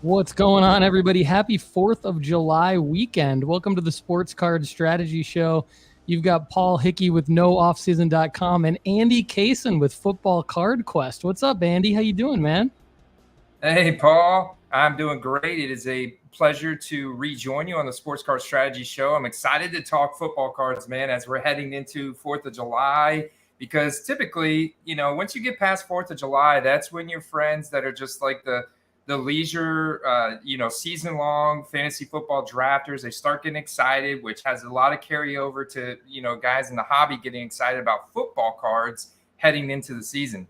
What's going on, everybody? Happy 4th of July weekend. Welcome to the Sports Card Strategy Show. You've got Paul Hickey with NoOffSeason.com and Andy Cason with FFCard Quest. What's up, Andy? How you doing, man? Hey, Paul. I'm doing great. It is a pleasure to rejoin you on the Sports Card Strategy Show. I'm excited to talk football cards, man, as we're heading into 4th of July. Because typically, once you get past 4th of July, that's when your friends that are just like the leisure, season-long fantasy football drafters, they start getting excited, which has a lot of carryover to, guys in the hobby getting excited about football cards heading into the season.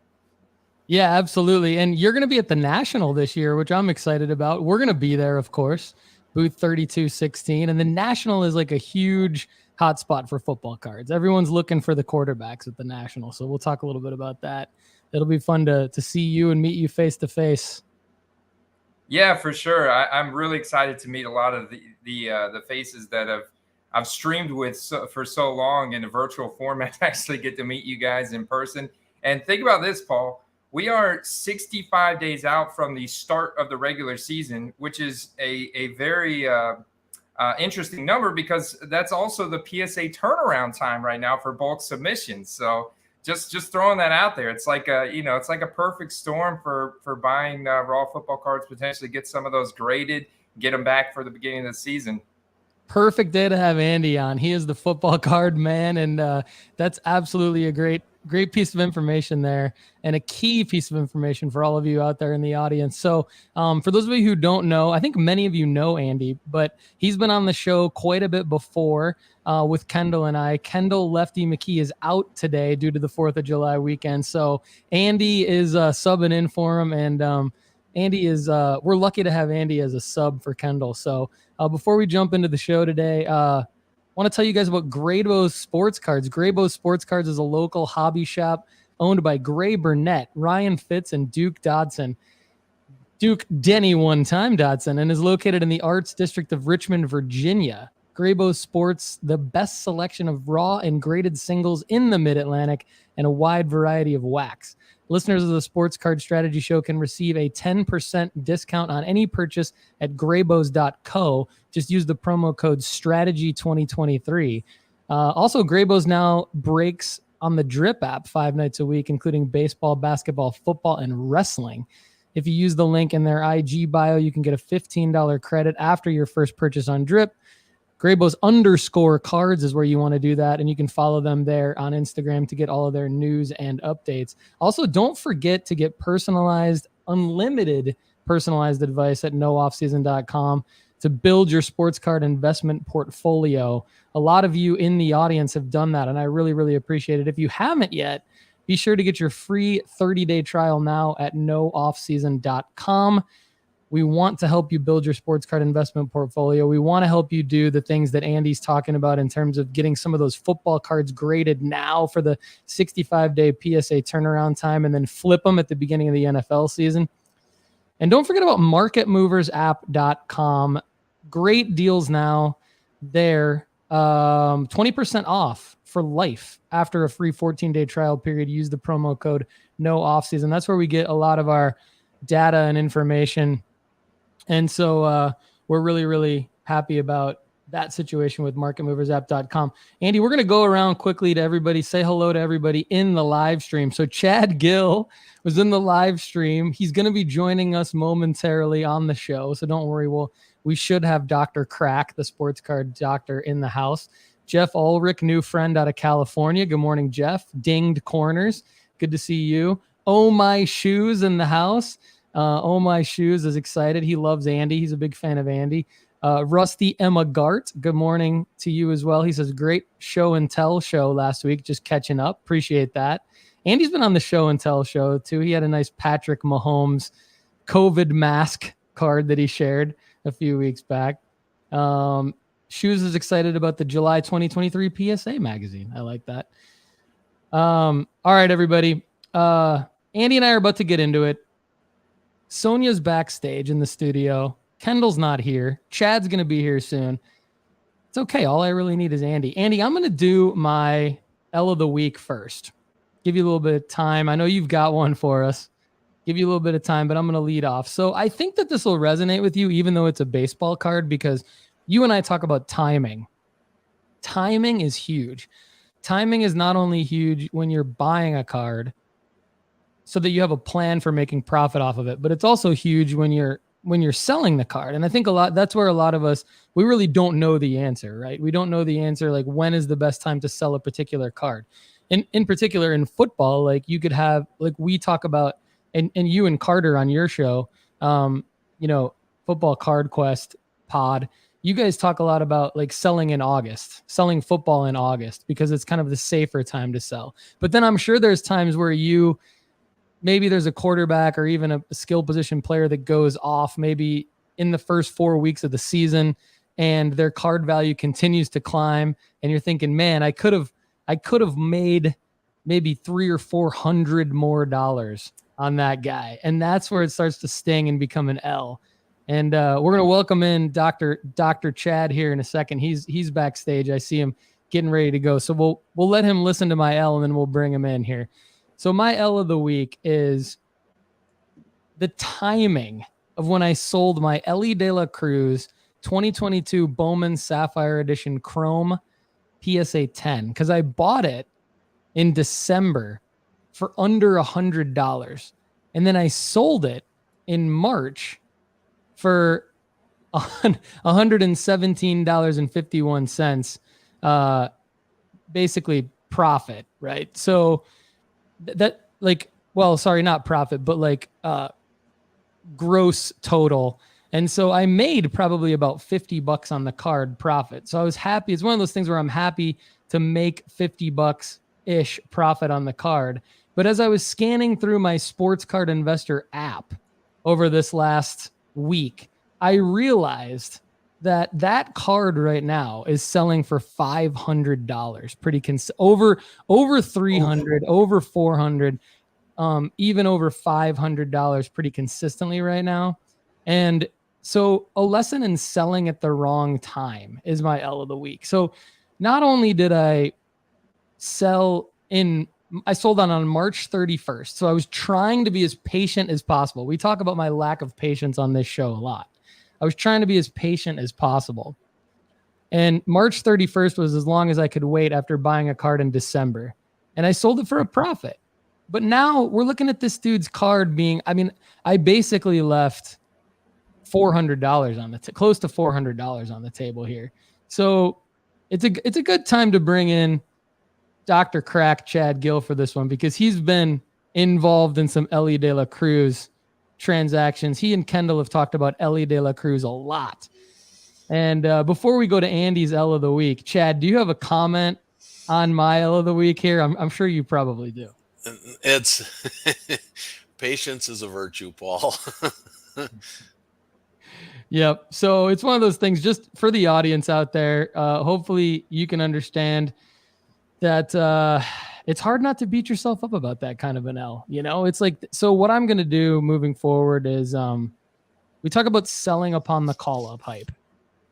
Yeah, absolutely. And you're going to be at the National this year, which I'm excited about. We're going to be there, of course, booth 3216. And the National is like a huge hotspot for football cards. Everyone's looking for the quarterbacks at the National. So we'll talk a little bit about that. It'll be fun to see you and meet you face to face. Yeah, for sure. I'm really excited to meet a lot of the faces that I've streamed with for so long in a virtual format. Actually, get to meet you guys in person. And think about this, Paul. We are 65 days out from the start of the regular season, which is a very interesting number because that's also the PSA turnaround time right now for bulk submissions. So just throwing that out there. It's like a perfect storm for buying raw football cards, potentially get some of those graded, get them back for the beginning of the season. Perfect day to have Andy on. He is the football card man, and that's absolutely a great piece of information there, and a key piece of information for all of you out there in the audience. So for those of you who don't know, I think many of you know Andy, but he's been on the show quite a bit before with Kendall and I. Kendall, Lefty, McKee is out today due to the 4th of July weekend. So Andy is subbing in for him, and Andy is we're lucky to have Andy as a sub for Kendall. So before we jump into the show today, I want to tell you guys about Graybo's Sports Cards. Graybo's Sports Cards is a local hobby shop owned by Gray Burnett, Ryan Fitz, and Duke Dodson. Duke Denny one time Dodson, and is located in the Arts District of Richmond, Virginia. Graybo sports the best selection of raw and graded singles in the Mid-Atlantic and a wide variety of wax. Listeners of the Sports Card Strategy Show can receive a 10% discount on any purchase at graybos.co. Just use the promo code STRATEGY2023. Also, Graybos now breaks on the Drip app 5 nights a week, including baseball, basketball, football, and wrestling. If you use the link in their IG bio, you can get a $15 credit after your first purchase on Drip. Graybos _cards is where you want to do that, and you can follow them there on Instagram to get all of their news and updates. Also, don't forget to get unlimited personalized advice at nooffseason.com to build your sports card investment portfolio. A lot of you in the audience have done that, and I really, really appreciate it. If you haven't yet, be sure to get your free 30-day trial now at nooffseason.com. We want to help you build your sports card investment portfolio. We want to help you do the things that Andy's talking about in terms of getting some of those football cards graded now for the 65-day PSA turnaround time and then flip them at the beginning of the NFL season. And don't forget about marketmoversapp.com. Great deals now there. 20% off for life after a free 14-day trial period. Use the promo code NOOFFSEASON. That's where we get a lot of our data and information. And so we're really, really happy about that situation with marketmoversapp.com. Andy, we're going to go around quickly to everybody, say hello to everybody in the live stream. So Chad Guell was in the live stream. He's going to be joining us momentarily on the show. So don't worry. We should have Dr. Crack, the sports card doctor, in the house. Jeff Ulrich, new friend out of California. Good morning, Jeff. Dinged Corners. Good to see you. Oh My Shoes in the house. Oh My Shoes is excited. He loves Andy. He's a big fan of Andy. Rusty Emma Gart, good morning to you as well. He says, great show and tell show last week. Just catching up. Appreciate that. Andy's been on the show and tell show too. He had a nice Patrick Mahomes COVID mask card that he shared a few weeks back. Shoes is excited about the July 2023 PSA magazine. I like that. All right, everybody. Andy and I are about to get into it. Sonia's backstage in the studio. Kendall's not here. Chad's going to be here soon. It's okay. All I really need is Andy. Andy, I'm going to do my L of the week first. Give you a little bit of time. I know you've got one for us. give you a little bit of time, but I'm going to lead off. So I think that this will resonate with you, even though it's a baseball card, because you and I talk about timing. Timing is huge. Timing is not only huge when you're buying a card so that you have a plan for making profit off of it, but it's also huge when you're selling the card. And I think that's where a lot of us, we really don't know the answer, right? We don't know the answer. Like, when is the best time to sell a particular card? In particular in football, like you could have, like we talk about, and you and Carter on your show, Football Card Quest pod, you guys talk a lot about like selling football in August, because it's kind of the safer time to sell. But then I'm sure there's times where maybe there's a quarterback or even a skill position player that goes off maybe in the first 4 weeks of the season, and their card value continues to climb. And you're thinking, man, I could have made maybe $300 or $400 more on that guy. And that's where it starts to sting and become an L. And we're going to welcome in Dr. Chad here in a second. He's backstage. I see him getting ready to go. So we'll let him listen to my L, and then we'll bring him in here. So my L of the week is the timing of when I sold my Elly de la Cruz 2022 Bowman Sapphire Edition Chrome PSA 10, because I bought it in December for under $100. And then I sold it in March for $117.51, basically profit, right? So that, like, well, sorry, not profit, but like gross total. And so I made probably about $50 on the card profit. So I was happy. It's one of those things where I'm happy to make $50-ish profit on the card. But as I was scanning through my Sports Card Investor app over this last week, I realized that card right now is selling for $500, pretty over $300, over $400, even over $500 pretty consistently right now. And so a lesson in selling at the wrong time is my L of the week. So not only did I sold on March 31st. So I was trying to be as patient as possible. We talk about my lack of patience on this show a lot. I was trying to be as patient as possible. And March 31st was as long as I could wait after buying a card in December. And I sold it for a profit. But now we're looking at this dude's card being, I basically left $400 on close to $400 on the table here. So it's a good time to bring in Dr. Crack Chad Guell for this one, because he's been involved in some Elly de la Cruz transactions. He and Kendall have talked about Elly de la Cruz a lot. And before we go to Andy's L of the week, Chad, do you have a comment on my L of the week here? I'm sure you probably do. It's patience is a virtue, Paul. Yep. So it's one of those things, just for the audience out there. Hopefully you can understand that it's hard not to beat yourself up about that kind of an L. It's like, so what I'm going to do moving forward is we talk about selling upon the call-up hype.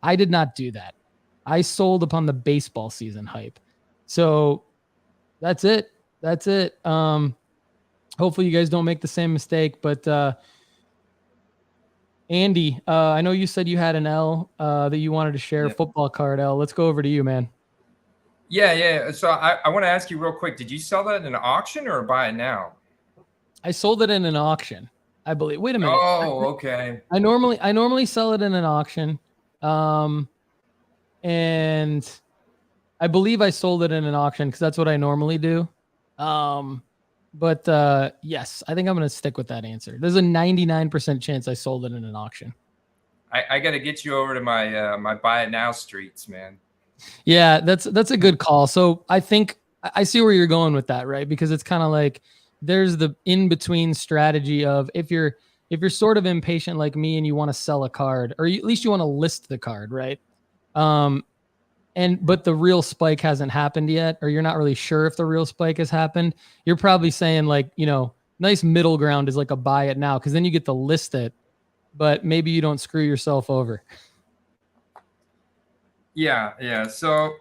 I did not do that. I sold upon the baseball season hype. So that's it. Hopefully you guys don't make the same mistake, but Andy, I know you said you had an L that you wanted to share, football card L. Let's go over to you, man. Yeah. So I want to ask you real quick. Did you sell that in an auction or buy it now? I sold it in an auction, I believe. Wait a minute. Oh, okay. I normally sell it in an auction. And I believe I sold it in an auction because that's what I normally do. But yes, I think I'm going to stick with that answer. There's a 99% chance I sold it in an auction. I got to get you over to my my buy it now streets, man. Yeah, that's a good call. So I think I see where you're going with that, right? Because it's kind of like there's the in-between strategy of if you're sort of impatient like me and you want to sell a card, or at least you want to list the card, right? But the real spike hasn't happened yet, or you're not really sure if the real spike has happened. You're probably saying like, nice middle ground is like a buy it now, because then you get to list it, but maybe you don't screw yourself over. Yeah. So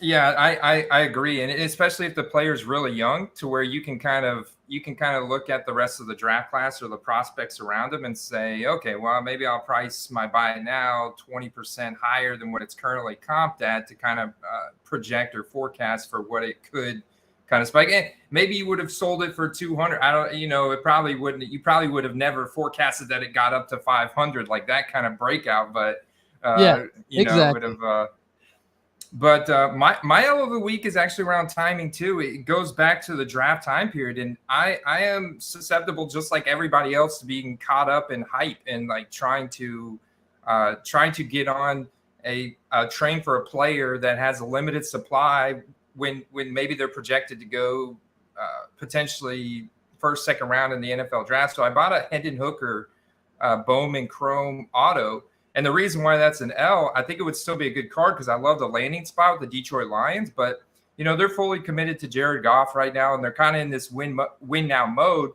Yeah, I agree, and especially if the player's really young, to where you can kind of look at the rest of the draft class or the prospects around them and say, okay, well, maybe I'll price my buy now 20% higher than what it's currently comped at to kind of project or forecast for what it could kind of spike. And maybe you would have sold it for 200. I don't, it probably wouldn't. You probably would have never forecasted that it got up to 500, like that kind of breakout. But Yeah, exactly. would have. But my L of the week is actually around timing too. It goes back to the draft time period, and I am susceptible, just like everybody else, to being caught up in hype and like trying to get on a train for a player that has a limited supply when maybe they're projected to go potentially first, second round in the NFL draft. So I bought a Hendon Hooker Bowman Chrome Auto. And the reason why that's an L, I think it would still be a good card because I love the landing spot with the Detroit Lions. But, they're fully committed to Jared Goff right now, and they're kind of in this win now mode.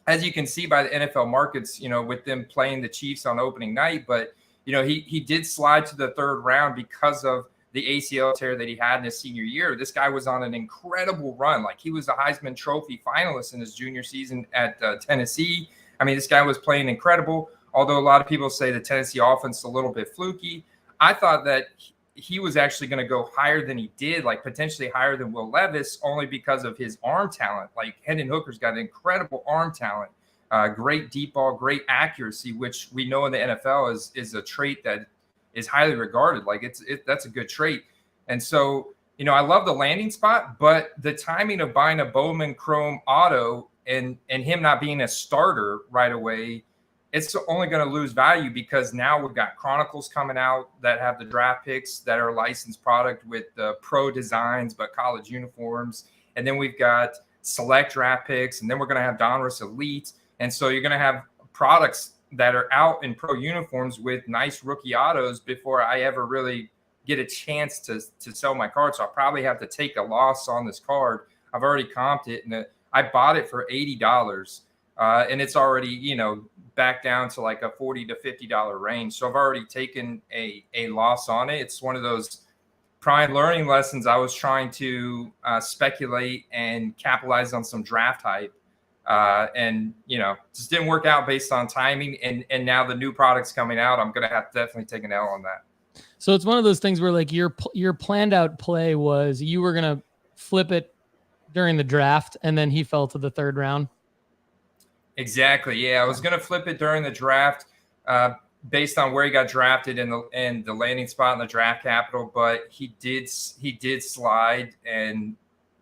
As you can see by the NFL markets, with them playing the Chiefs on opening night. But, he did slide to the third round because of the ACL tear that he had in his senior year. This guy was on an incredible run. Like, he was a Heisman Trophy finalist in his junior season at Tennessee. I mean, this guy was playing incredible. Although a lot of people say the Tennessee offense is a little bit fluky, I thought that he was actually going to go higher than he did, like potentially higher than Will Levis, only because of his arm talent. Like, Hendon Hooker's got incredible arm talent, great deep ball, great accuracy, which we know in the NFL is a trait that is highly regarded. Like, that's a good trait. And so, I love the landing spot, but the timing of buying a Bowman Chrome Auto and him not being a starter right away, it's only going to lose value because now we've got Chronicles coming out that have the draft picks that are licensed product with the pro designs, but college uniforms. And then we've got select draft picks, and then we're going to have Donruss Elite. And so you're going to have products that are out in pro uniforms with nice rookie autos before I ever really get a chance to sell my card. So I'll probably have to take a loss on this card. I've already comped it, and I bought it for $80. And it's already, back down to like a $40 to $50 range. So I've already taken a loss on it. It's one of those prime learning lessons. I was trying to speculate and capitalize on some draft hype. And, just didn't work out based on timing. And now the new product's coming out. I'm going to have to definitely take an L on that. So it's one of those things where like your planned out play was you were going to flip it during the draft and then he fell to the third round. Exactly. Yeah, I was going to flip it during the draft based on where he got drafted and the landing spot in the draft capital, but he did slide, and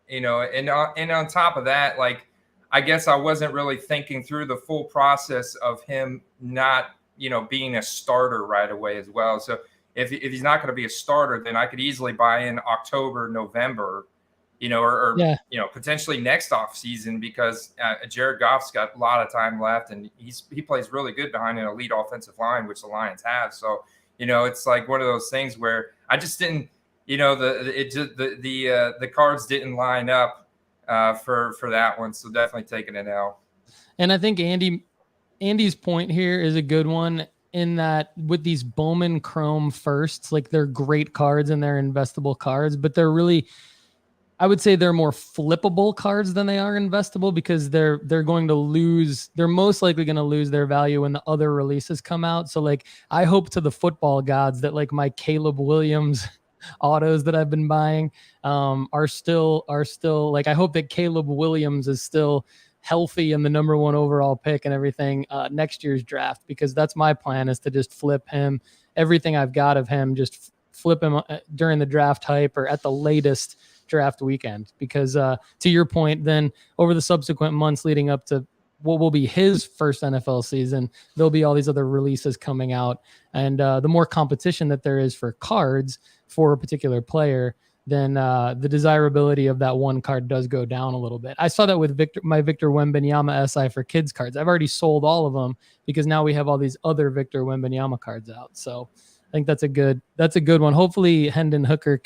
and on top of that, like, I guess I wasn't really thinking through the full process of him not being a starter right away as well. So if he's not going to be a starter, then I could easily buy in October, November. Or potentially next off season because Jared Goff's got a lot of time left and he plays really good behind an elite offensive line, which the Lions have. So, it's like one of those things where I just didn't, the cards didn't line up for that one. So definitely taking an L. And I think Andy's point here is a good one in that with these Bowman Chrome firsts, like, they're great cards and they're investable cards, but they're really, I would say they're more flippable cards than they are investable because they're most likely going to lose their value when the other releases come out. So like, I hope to the football gods that like my Caleb Williams autos that I've been buying are still like, I hope that Caleb Williams is still healthy and the number one overall pick and everything next year's draft, because that's my plan, is to just flip him. Everything I've got of him, just flip him during the draft hype or at the latest draft weekend, because to your point, then over the subsequent months leading up to what will be his first NFL season, there'll be all these other releases coming out, and the more competition that there is for cards for a particular player, then the desirability of that one card does go down a little bit. I saw that with my Victor Wembanyama SI for kids cards. I've already sold all of them because now we have all these other Victor Wembanyama cards out. So I think that's a good one. Hopefully Hendon Hooker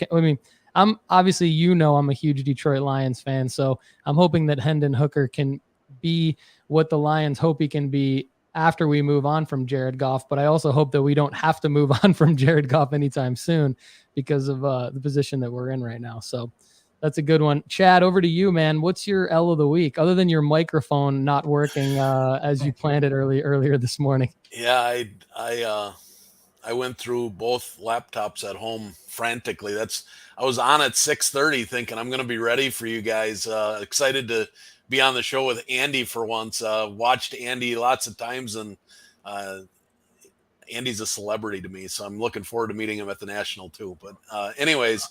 I'm obviously, I'm a huge Detroit Lions fan, so I'm hoping that Hendon Hooker can be what the Lions hope he can be after we move on from Jared Goff, but I also hope that we don't have to move on from Jared Goff anytime soon because of the position that we're in right now. So that's a good one. Chad, over to you, man. What's your L of the week, other than your microphone not working as you planned it earlier this morning? Yeah, I went through both laptops at home frantically. I was on at 6:30 thinking I'm going to be ready for you guys. Excited to be on the show with Andy for once. Watched Andy lots of times, and Andy's a celebrity to me, so I'm looking forward to meeting him at the National too. But anyways,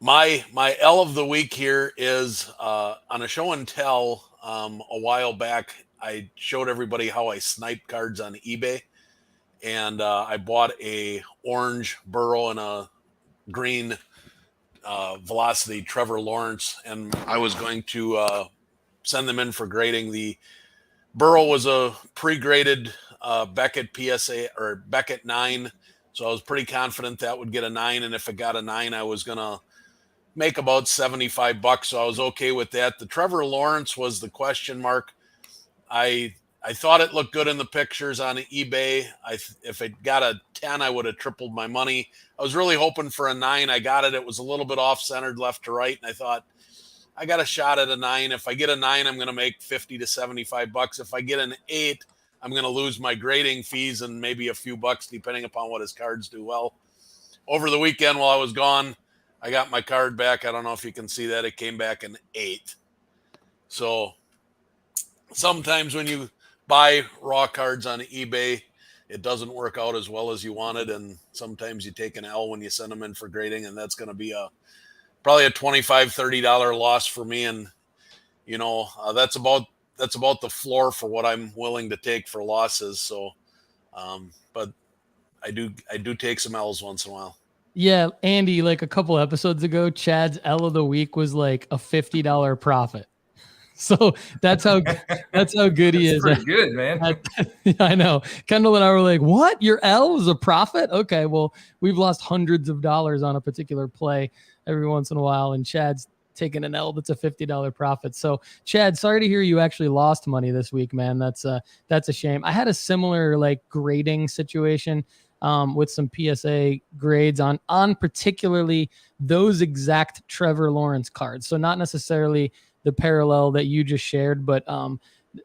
my L of the week here is on a show and tell a while back. I showed everybody how I snipe cards on eBay, and I bought a orange Burrow and a green Velocity Trevor Lawrence, and I was going to send them in for grading. The Burrow was a pre-graded Beckett PSA or Beckett 9, so I was pretty confident that would get a 9, and if it got a 9, I was gonna make about $75, so I was okay with that. The Trevor Lawrence was the question mark. I thought it looked good in the pictures on eBay. If it got a 10, I would have tripled my money. I was really hoping for a 9. I got it. It was a little bit off-centered left to right, and I thought, I got a shot at a 9. If I get a 9, I'm going to make $50 to $75. If I get an 8, I'm going to lose my grading fees and maybe a few bucks, depending upon what his cards do well. Over the weekend while I was gone, I got my card back. I don't know if you can see that. It came back an 8. So sometimes when you buy raw cards on eBay, it doesn't work out as well as you wanted, and sometimes you take an L when you send them in for grading, and that's going to be probably a $25, $30 loss for me. And that's about the floor for what I'm willing to take for losses. So but I do take some L's once in a while. Yeah, Andy, like a couple episodes ago, Chad's L of the week was like a $50 profit. So that's how good he is. Pretty good, man. I know. Kendall and I were like, "What? Your L is a profit?" Okay, well, we've lost hundreds of dollars on a particular play every once in a while, and Chad's taking an L that's a $50 profit. So, Chad, sorry to hear you actually lost money this week, man. That's a shame. I had a similar like grading situation with some PSA grades on particularly those exact Trevor Lawrence cards. So not necessarily the parallel that you just shared, but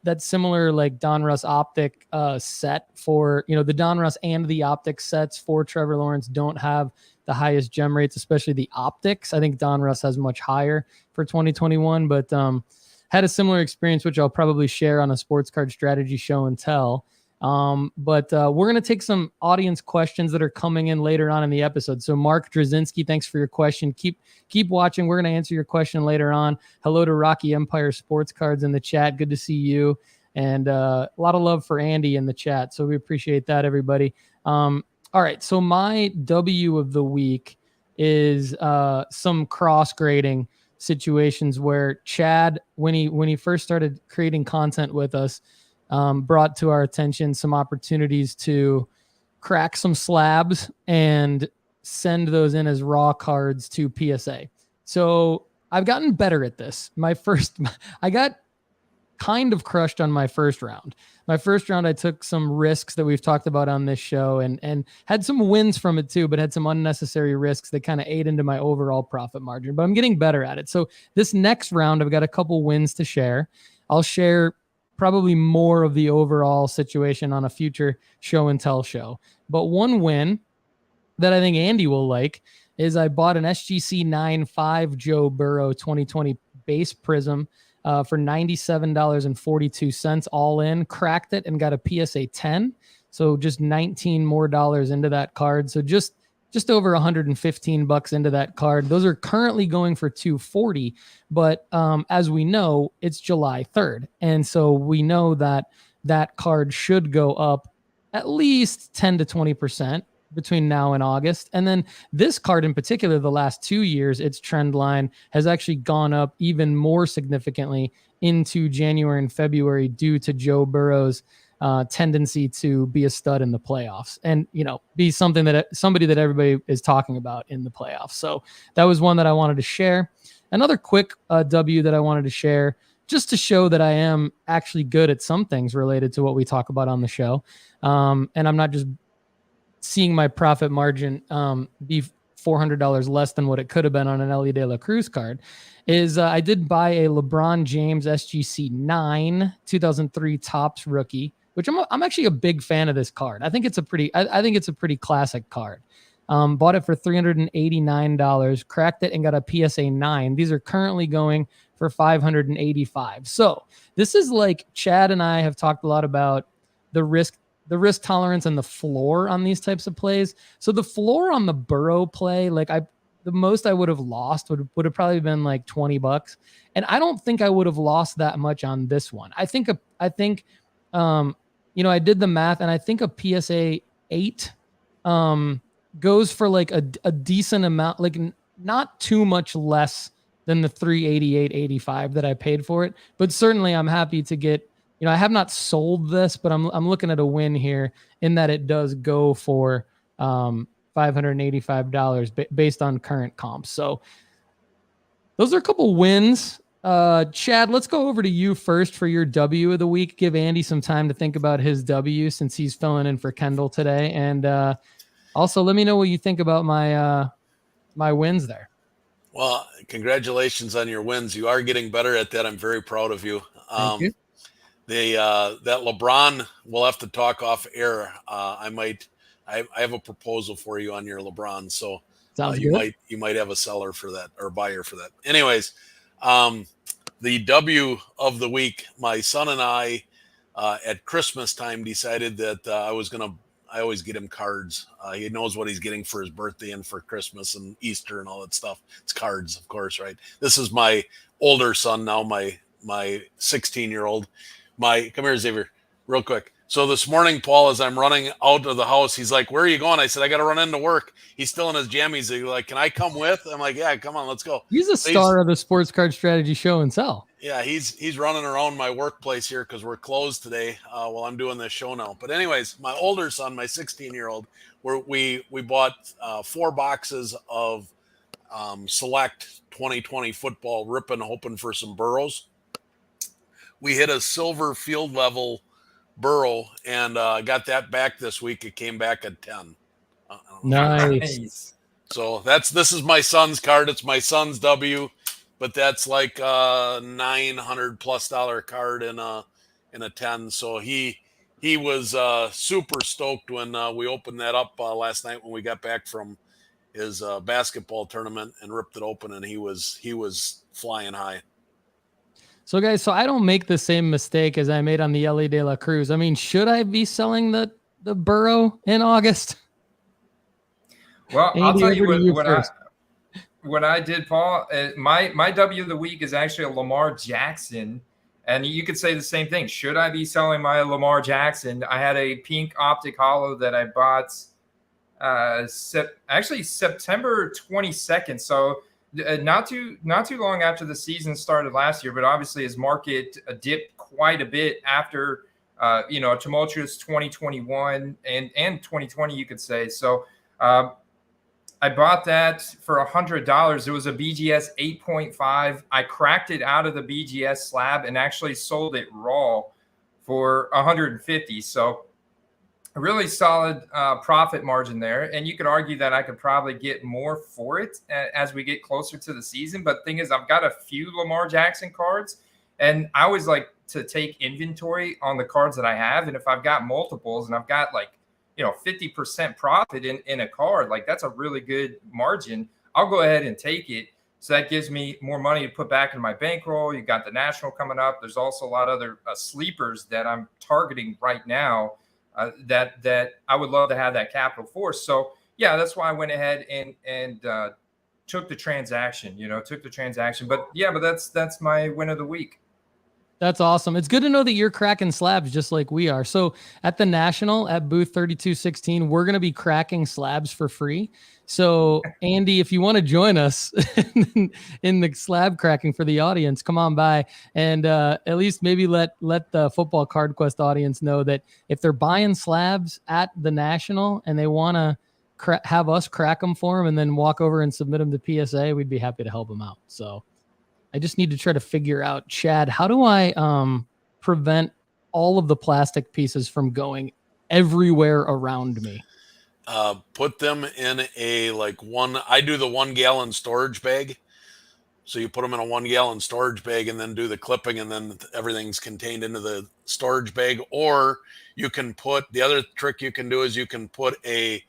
that similar like Donruss optic set for, the Donruss and the optic sets for Trevor Lawrence don't have the highest gem rates, especially the optics. I think Donruss has much higher for 2021, but had a similar experience, which I'll probably share on a sports card strategy show and tell. But we're going to take some audience questions that are coming in later on in the episode. So Mark Drzezinski, thanks for your question. Keep watching. We're going to answer your question later on. Hello to Rocky Empire Sports Cards in the chat. Good to see you. And a lot of love for Andy in the chat. So we appreciate that, everybody. All right. So my W of the week is some cross grading situations where Chad, when he first started creating content with us, brought to our attention some opportunities to crack some slabs and send those in as raw cards to PSA. So I've gotten better at this. I got kind of crushed on my first round. My first round, I took some risks that we've talked about on this show and had some wins from it too, but had some unnecessary risks that kind of ate into my overall profit margin, but I'm getting better at it. So this next round, I've got a couple wins to share. I'll share probably more of the overall situation on a future show and tell show. But one win that I think Andy will like is I bought an SGC 9.5 Joe Burrow 2020 base prism for $97.42 all in, cracked it and got a PSA 10. So just $19 more into that card. So just over $115 into that card. Those are currently going for $240, but as we know, it's July 3rd. And so we know that card should go up at least 10 to 20% between now and August. And then this card in particular, the last 2 years, its trend line has actually gone up even more significantly into January and February due to Joe Burrow's tendency to be a stud in the playoffs and, be somebody that everybody is talking about in the playoffs. So that was one that I wanted to share. Another quick W that I wanted to share. just to show that I am actually good at some things related to what we talk about on the show. And I'm not just seeing my profit margin be $400 less than what it could have been on an Elly De La Cruz card. Is I did buy a LeBron James SGC 9 2003 Topps rookie, which I'm actually a big fan of this card. I think it's a pretty classic card. Bought it for $389, cracked it and got a PSA 9. These are currently going for $585. So this is like Chad and I have talked a lot about the risk tolerance and the floor on these types of plays. So the floor on the Burrow play, the most I would have lost would have probably been like $20. And I don't think I would have lost that much on this one. I think, I did the math, and I think a PSA 8, goes for like a decent amount, like not too much less than the 388.85 that I paid for it. But certainly I'm happy to get, I have not sold this, but I'm looking at a win here in that it does go for $585 based on current comps. So those are a couple wins. Chad, let's go over to you first for your W of the week. Give Andy some time to think about his W since he's filling in for Kendall today. And also let me know what you think about my wins there. Well, congratulations on your wins. You are getting better at that. I'm very proud of you. Thank you. That LeBron, we'll have to talk off air. I have a proposal for you on your LeBron. So you might have a seller for that or buyer for that. Anyways, the W of the week, my son and I, at Christmas time decided that I always get him cards. He knows what he's getting for his birthday and for Christmas and Easter and all that stuff. It's cards, of course, right? This is my older son now, my 16-year-old. Come here, Xavier, real quick. So this morning, Paul, as I'm running out of the house, he's like, "Where are you going?" I said, "I got to run into work." He's still in his jammies. He's like, "Can I come with?" I'm like, "Yeah, come on, let's go." He's a star of the Sports Card Strategy Show and Sell. Yeah, he's running around my workplace here because we're closed today while I'm doing this show now. But anyways, my older son, my 16-year-old, we bought 4 boxes of select 2020 football, ripping, hoping for some Burrows. We hit a silver field level Burrow and got that back this week. It came back at 10. Nice. So this is my son's card. It's my son's W, but that's like a $900+ card in a 10. So he was super stoked when we opened that up last night when we got back from his basketball tournament and ripped it open, and he was flying high. So guys, I don't make the same mistake as I made on the Elly De La Cruz. I mean, should I be selling the Burrow in August? Well, Andy, I'll tell you what I did, Paul. My W of the week is actually a Lamar Jackson. And you could say the same thing. Should I be selling my Lamar Jackson? I had a pink optic hollow that I bought September 22nd. So not too long after the season started last year, but obviously his market dipped quite a bit after a tumultuous 2021 and 2020, you could say. So I bought that for $100. It was a BGS 8.5. I cracked it out of the BGS slab and actually sold it raw for $150. So a really solid profit margin there. And you could argue that I could probably get more for it as we get closer to the season. But the thing is, I've got a few Lamar Jackson cards, and I always like to take inventory on the cards that I have. And if I've got multiples and I've got 50% profit in a card, that's a really good margin, I'll go ahead and take it. So that gives me more money to put back in my bankroll. You got the National coming up. There's also a lot of other sleepers that I'm targeting right now that I would love to have that capital for. So yeah, that's why I went ahead and took the transaction. But yeah, that's my win of the week. That's awesome. It's good to know that you're cracking slabs just like we are. So at the National, at booth 3216, we're going to be cracking slabs for free. So Andy, if you want to join us in the slab cracking for the audience, come on by and at least maybe let the Football Card Quest audience know that if they're buying slabs at the National and they want to have us crack them for them and then walk over and submit them to PSA, we'd be happy to help them out. So I just need to try to figure out, Chad, how do I prevent all of the plastic pieces from going everywhere around me? Put them in I do the 1 gallon storage bag. So you put them in a 1 gallon storage bag and then do the clipping, and then everything's contained into the storage bag. Or you can the other trick you can do is you can put a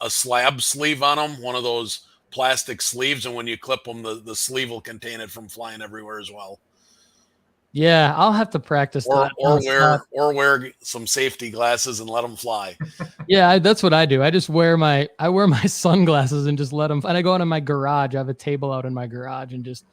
slab sleeve on them, one of those plastic sleeves. And when you clip them, the sleeve will contain it from flying everywhere as well. Yeah, I'll have to practice that. Or wear some safety glasses and let them fly. Yeah, that's what I do. I wear my sunglasses and just let them. And I go into my garage. I have a table out in my garage and just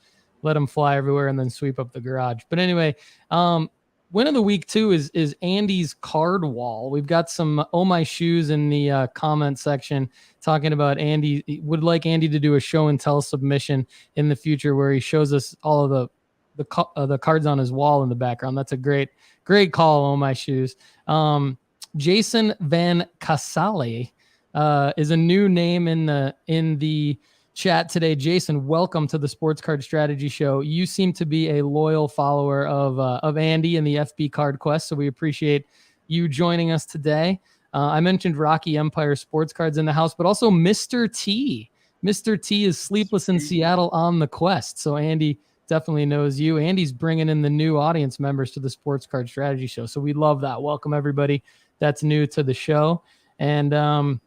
let them fly everywhere and then sweep up the garage. But anyway, win of the week too is Andy's card wall. We've got some Oh My Shoes in the comment section talking about Andy would like Andy to do a show and tell submission in the future where he shows us all of the cards on his wall in the background. That's a great call. Oh My Shoes. Jason Van Casale is a new name in the chat today. Jason, welcome to the Sports Card Strategy Show. You seem to be a loyal follower of Andy and the FB Card Quest, so we appreciate you joining us today. I mentioned Rocky Empire Sports Cards in the house, but also Mr. T. Mr. T is Sleepless in Seattle on the Quest, so Andy definitely knows you. Andy's bringing in the new audience members to the Sports Card Strategy Show, so we love that. Welcome, everybody that's new to the show. And all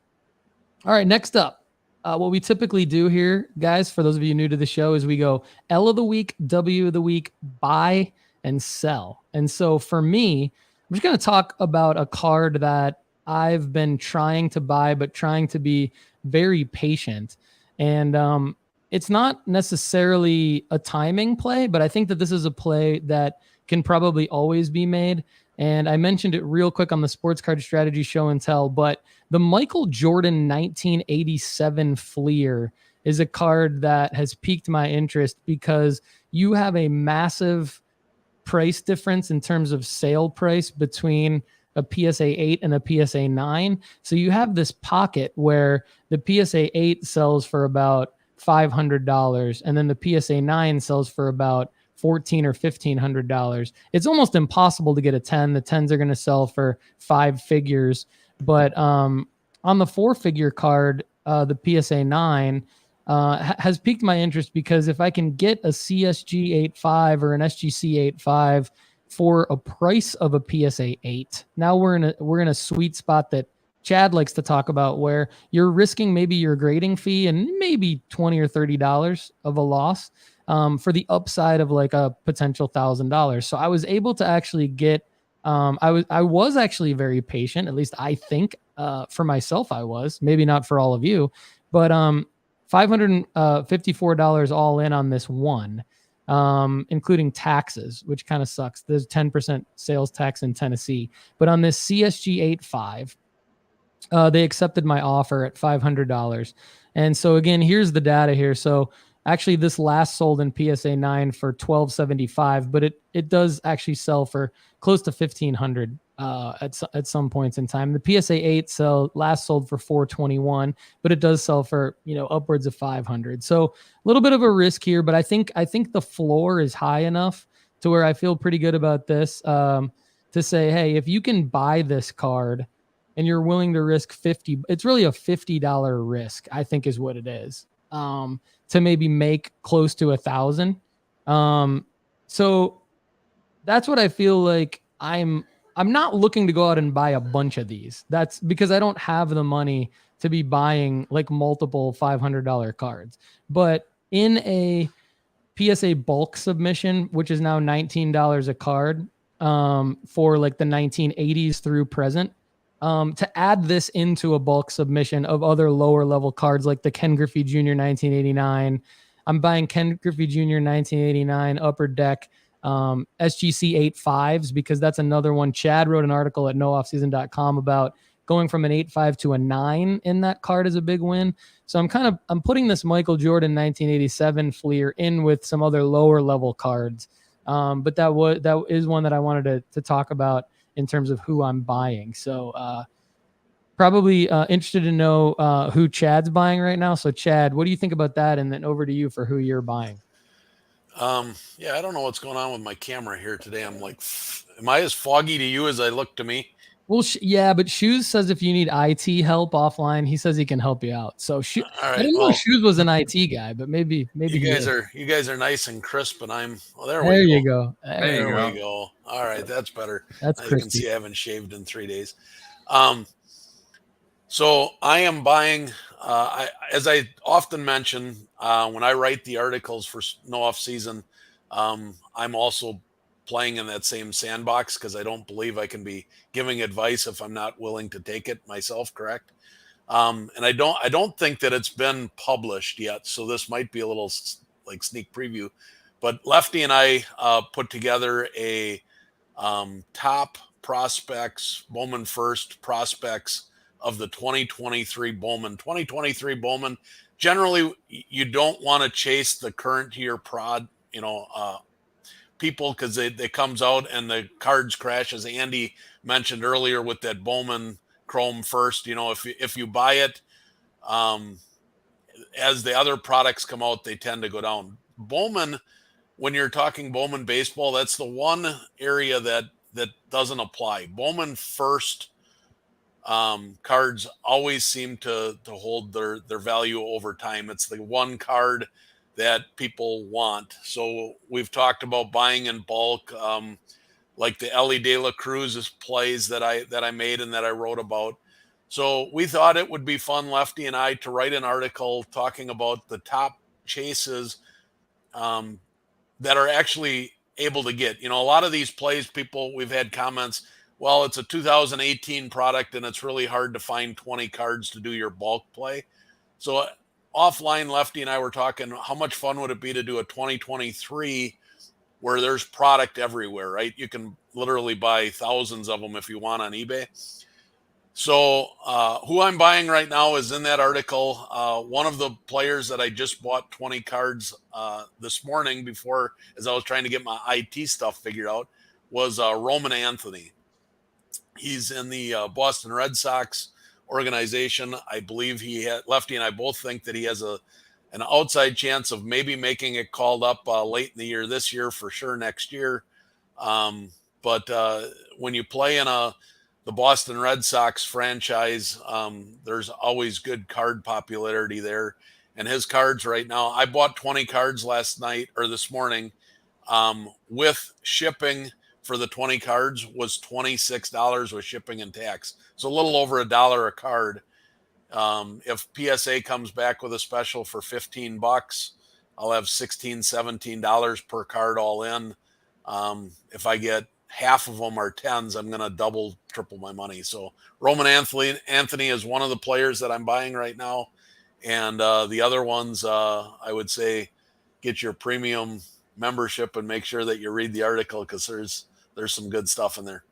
right, next up, what we typically do here, guys, for those of you new to the show, is we go L of the week, W of the week, buy and sell. And so for me, I'm just going to talk about a card that I've been trying to buy, but trying to be very patient. And it's not necessarily a timing play, but I think that this is a play that can probably always be made. And I mentioned it real quick on the Sports Card Strategy Show and Tell, but the Michael Jordan 1987 Fleer is a card that has piqued my interest because you have a massive price difference in terms of sale price between a PSA 8 and a PSA 9. So you have this pocket where the PSA 8 sells for about $500 and then the PSA 9 sells for about $1,400 or $1,500. It's almost impossible to get a 10. The 10s are going to sell for 5 figures. But on the 4-figure card, the PSA 9 has piqued my interest because if I can get a CSG 8.5 or an SGC 8.5 for a price of a PSA 8, now we're in a sweet spot that Chad likes to talk about, where you're risking maybe your grading fee and maybe $20 or $30 of a loss for the upside of like a potential $1,000. So I was able to actually get, I was actually very patient, at least I think for myself I was, maybe not for all of you, but $554 all in on this one, including taxes, which kind of sucks. There's 10% sales tax in Tennessee. But on this CSG 8.5, they accepted my offer at $500. And so again, here's the data here. So actually this last sold in PSA 9 for $1,275, but it does actually sell for close to $1,500 at some points in time. The PSA 8 last sold for $421, but it does sell for, upwards of $500. So a little bit of a risk here, but I think the floor is high enough to where I feel pretty good about this, to say, hey, if you can buy this card and you're willing to risk $50, it's really a $50 risk, I think is what it is, to maybe make close to $1,000. So that's what I feel like. I'm not looking to go out and buy a bunch of these. That's because I don't have the money to be buying like multiple $500 cards. But in a PSA bulk submission, which is now $19 a card, for like the 1980s through present, to add this into a bulk submission of other lower level cards like the Ken Griffey Jr. 1989. I'm buying Ken Griffey Jr. 1989 Upper Deck SGC 8.5s because that's another one. Chad wrote an article at nooffseason.com about going from an 8.5 to a 9 in that card is a big win. So I'm putting this Michael Jordan 1987 Fleer in with some other lower level cards. But that is one that I wanted to talk about in terms of who I'm buying. So probably interested to know who Chad's buying right now. So Chad, what do you think about that? And then over to you for who you're buying. Yeah, I don't know what's going on with my camera here today. I'm like, am I as foggy to you as I look to me? Well, yeah, but Shoes says if you need IT help offline, he says he can help you out. So All I right. didn't know Well, Shoes was an IT guy, but maybe he is. you guys are nice and crisp, and I'm. Well, there we There go. you go. There you There go. we go. All right, that's better. That's Now you can crispy. see I haven't shaved in 3 days. So I am buying. As I often mention, when I write the articles for No Off Season, I'm also playing in that same sandbox because I don't believe I can be giving advice if I'm not willing to take it myself. Correct? And I don't think that it's been published yet, so this might be a little like sneak preview. But Lefty and I put together a top prospects, Bowman first prospects of the 2023 Bowman. 2023 Bowman. Generally, you don't want to chase the current year prod, people because they comes out and the cards crash, as Andy mentioned earlier with that Bowman Chrome first. If you buy it, as the other products come out, they tend to go down. Bowman, when you're talking Bowman baseball, that's the one area that doesn't apply. Bowman first cards always seem to hold their value over time. It's the one card that people want. So we've talked about buying in bulk, like the Elly de la Cruz's plays that I made and that I wrote about. So we thought it would be fun, Lefty and I, to write an article talking about the top chases that are actually able to get. A lot of these plays, we've had comments, well, it's a 2018 product and it's really hard to find 20 cards to do your bulk play. So offline, Lefty and I were talking, how much fun would it be to do a 2023 where there's product everywhere, right? You can literally buy thousands of them if you want on eBay. So who I'm buying right now is in that article. One of the players that I just bought 20 cards this morning before, as I was trying to get my IT stuff figured out, was Roman Anthony. He's in the Boston Red Sox organization. I believe Lefty and I both think that he has an outside chance of maybe making it called up late in the year this year, for sure next year. But when you play in the Boston Red Sox franchise, there's always good card popularity there. And his cards right now, I bought 20 cards this morning, with shipping for the 20 cards was $26 with shipping and tax. So a little over $1 a card. If PSA comes back with a special for $15, I'll have $16, $17 per card all in. If I get half of them are 10s, I'm going to triple my money. So Roman Anthony is one of the players that I'm buying right now. And the other ones, I would say get your premium membership and make sure that you read the article, because there's some good stuff in there.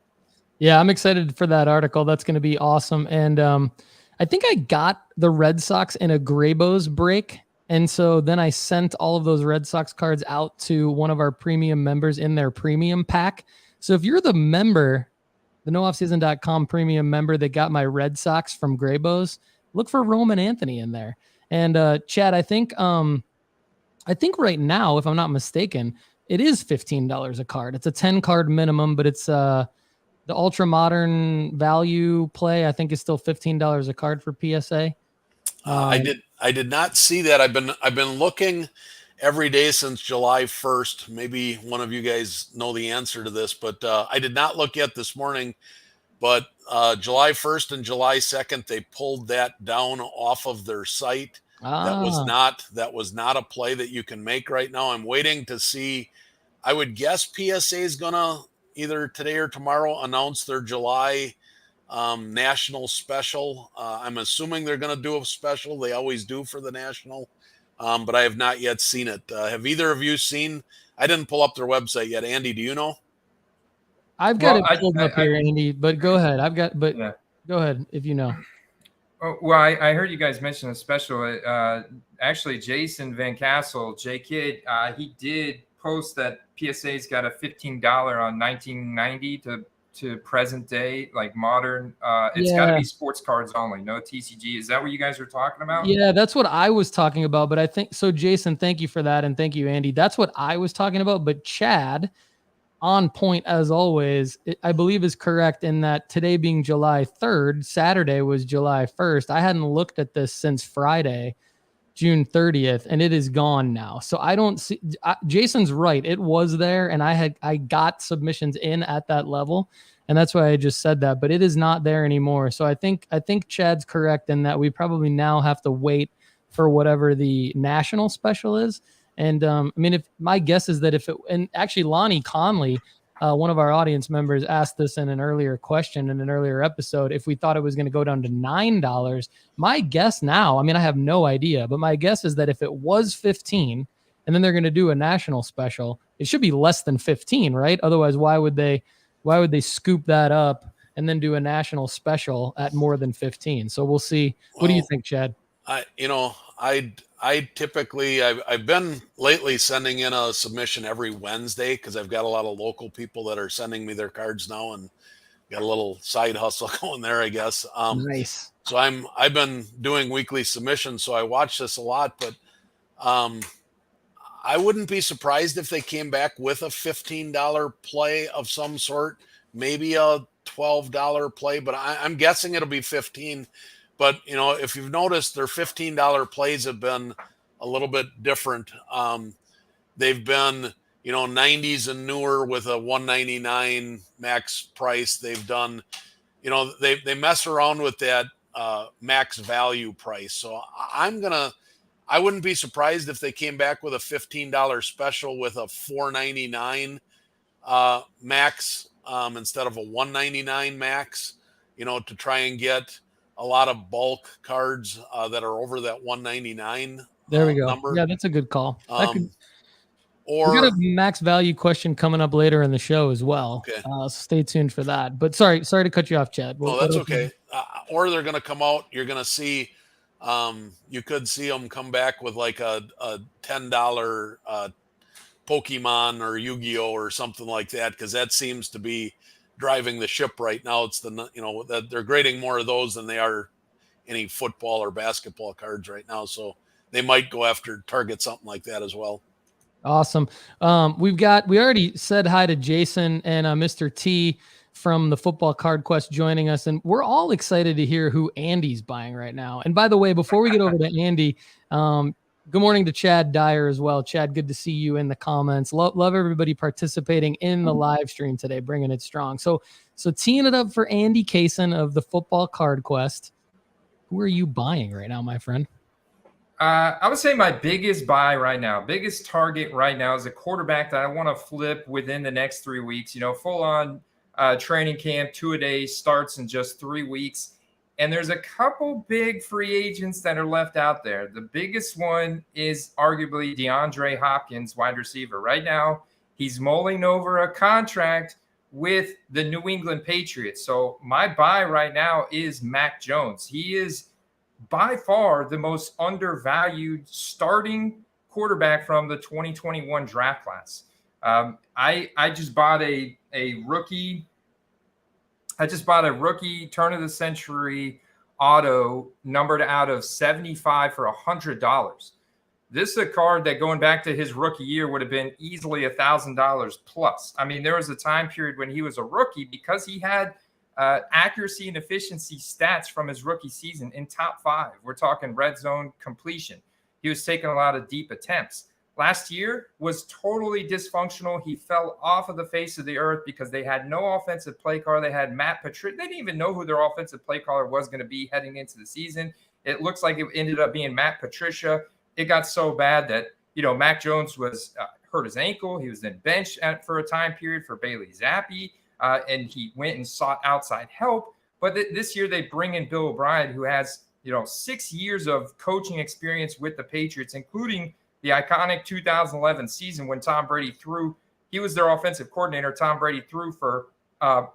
Yeah, I'm excited for that article. That's going to be awesome. And I think I got the Red Sox in a Graybos break. And so then I sent all of those Red Sox cards out to one of our premium members in their premium pack. So if you're the member, the nooffseason.com premium member that got my Red Sox from Graybos, look for Roman Anthony in there. And Chad, I think right now, if I'm not mistaken, it is $15 a card. It's a 10 card minimum, but it's the ultra modern value play, I think, is still $15 a card for PSA. I did not see that. I've been looking every day since July 1st. Maybe one of you guys know the answer to this, but I did not look yet this morning. But July 1st and July 2nd, they pulled that down off of their site. That was not a play that you can make right now. I'm waiting to see. I would guess PSA is gonna either today or tomorrow announce their July national special. I'm assuming they're gonna do a special. They always do for the national, but I have not yet seen it. Have either of you seen? I didn't pull up their website yet. Andy, do you know? I've got it pulled up here, Andy. But go ahead. Yeah. Go ahead if you know. Oh, well, I heard you guys mention a special. Actually, Jason Van Castle, J-Kid, he did post that PSA's got a $15 on 1990 to to present day, like modern. It's Yeah. got to be sports cards only, no TCG. Is that what you guys are talking about? Yeah, that's what I was talking about. But I think so, Jason, thank you for that. And thank you, Andy. That's what I was talking about. But Chad, on point as always, I believe is correct in that today being July 3rd, Saturday was July 1st. I hadn't looked at this since Friday, June 30th, and it is gone now. So I don't see, Jason's right. It was there, and I got submissions in at that level, and that's why I just said that, but it is not there anymore. So I think Chad's correct in that we probably now have to wait for whatever the national special is. And I mean, if my guess is that and actually Lonnie Conley, one of our audience members, asked this in an earlier question in an earlier episode, if we thought it was going to go down to $9. My guess now, I mean, I have no idea, but my guess is that if it was 15 and then they're going to do a national special, it should be less than 15, right? Otherwise, why would they scoop that up and then do a national special at more than 15? So we'll see. What do you think, Chad? I typically, I've been lately sending in a submission every Wednesday because I've got a lot of local people that are sending me their cards now, and got a little side hustle going there, I guess. Nice. So I've been doing weekly submissions, so I watch this a lot, but I wouldn't be surprised if they came back with a $15 play of some sort, maybe a $12 play, but I'm guessing it'll be 15. But, if you've noticed, their $15 plays have been a little bit different. They've been, 90s and newer with a $199 max price. They've done, they mess around with that max value price. So I wouldn't be surprised if they came back with a $15 special with a $499 max instead of a $199 max, to try and get a lot of bulk cards that are over that $199 there we go number. Yeah, that's a good call. Or we got a max value question coming up later in the show as well. Okay. So stay tuned for that. But sorry to cut you off, Chad. No, that's okay. Or they're going to come out. You're going to see. You could see them come back with like a $10 Pokemon or Yu-Gi-Oh or something like that, because that seems to be driving the ship right now. It's that they're grading more of those than they are any football or basketball cards right now. So they might go after target something like that as well. Awesome. We already said hi to Jason and Mr. T from the Football Card Quest joining us, and we're all excited to hear who Andy's buying right now. And by the way, before we get over to Andy, good morning to Chad Dyer as well. Chad, good to see you in the comments. Love everybody participating in the live stream today, bringing it strong. So teeing it up for Andy Cason of the Football Card Quest. Who are you buying right now, my friend? I would say my biggest buy right now, biggest target right now is a quarterback that I want to flip within the next 3 weeks. Full on training camp, 2-a-day starts in just 3 weeks. And there's a couple big free agents that are left out there. The biggest one is arguably DeAndre Hopkins, wide receiver. Right now, he's mulling over a contract with the New England Patriots. So my buy right now is Mac Jones. He is by far the most undervalued starting quarterback from the 2021 draft class. I just bought a rookie. I just bought a rookie turn of the century auto numbered out of 75 for $100. This is a card that going back to his rookie year would have been easily $1,000 plus. I mean, there was a time period when he was a rookie because he had accuracy and efficiency stats from his rookie season in top 5. We're talking red zone completion. He was taking a lot of deep attempts. Last year was totally dysfunctional. He fell off of the face of the earth because they had no offensive play caller. They had Matt Patricia. They didn't even know who their offensive play caller was going to be heading into the season. It looks like it ended up being Matt Patricia. It got so bad that, Mac Jones was hurt his ankle. He was then benched for a time period for Bailey Zappi, and he went and sought outside help. But this year they bring in Bill O'Brien, who has, 6 years of coaching experience with the Patriots, including the iconic 2011 season when Tom Brady threw. He was their offensive coordinator. Tom Brady threw for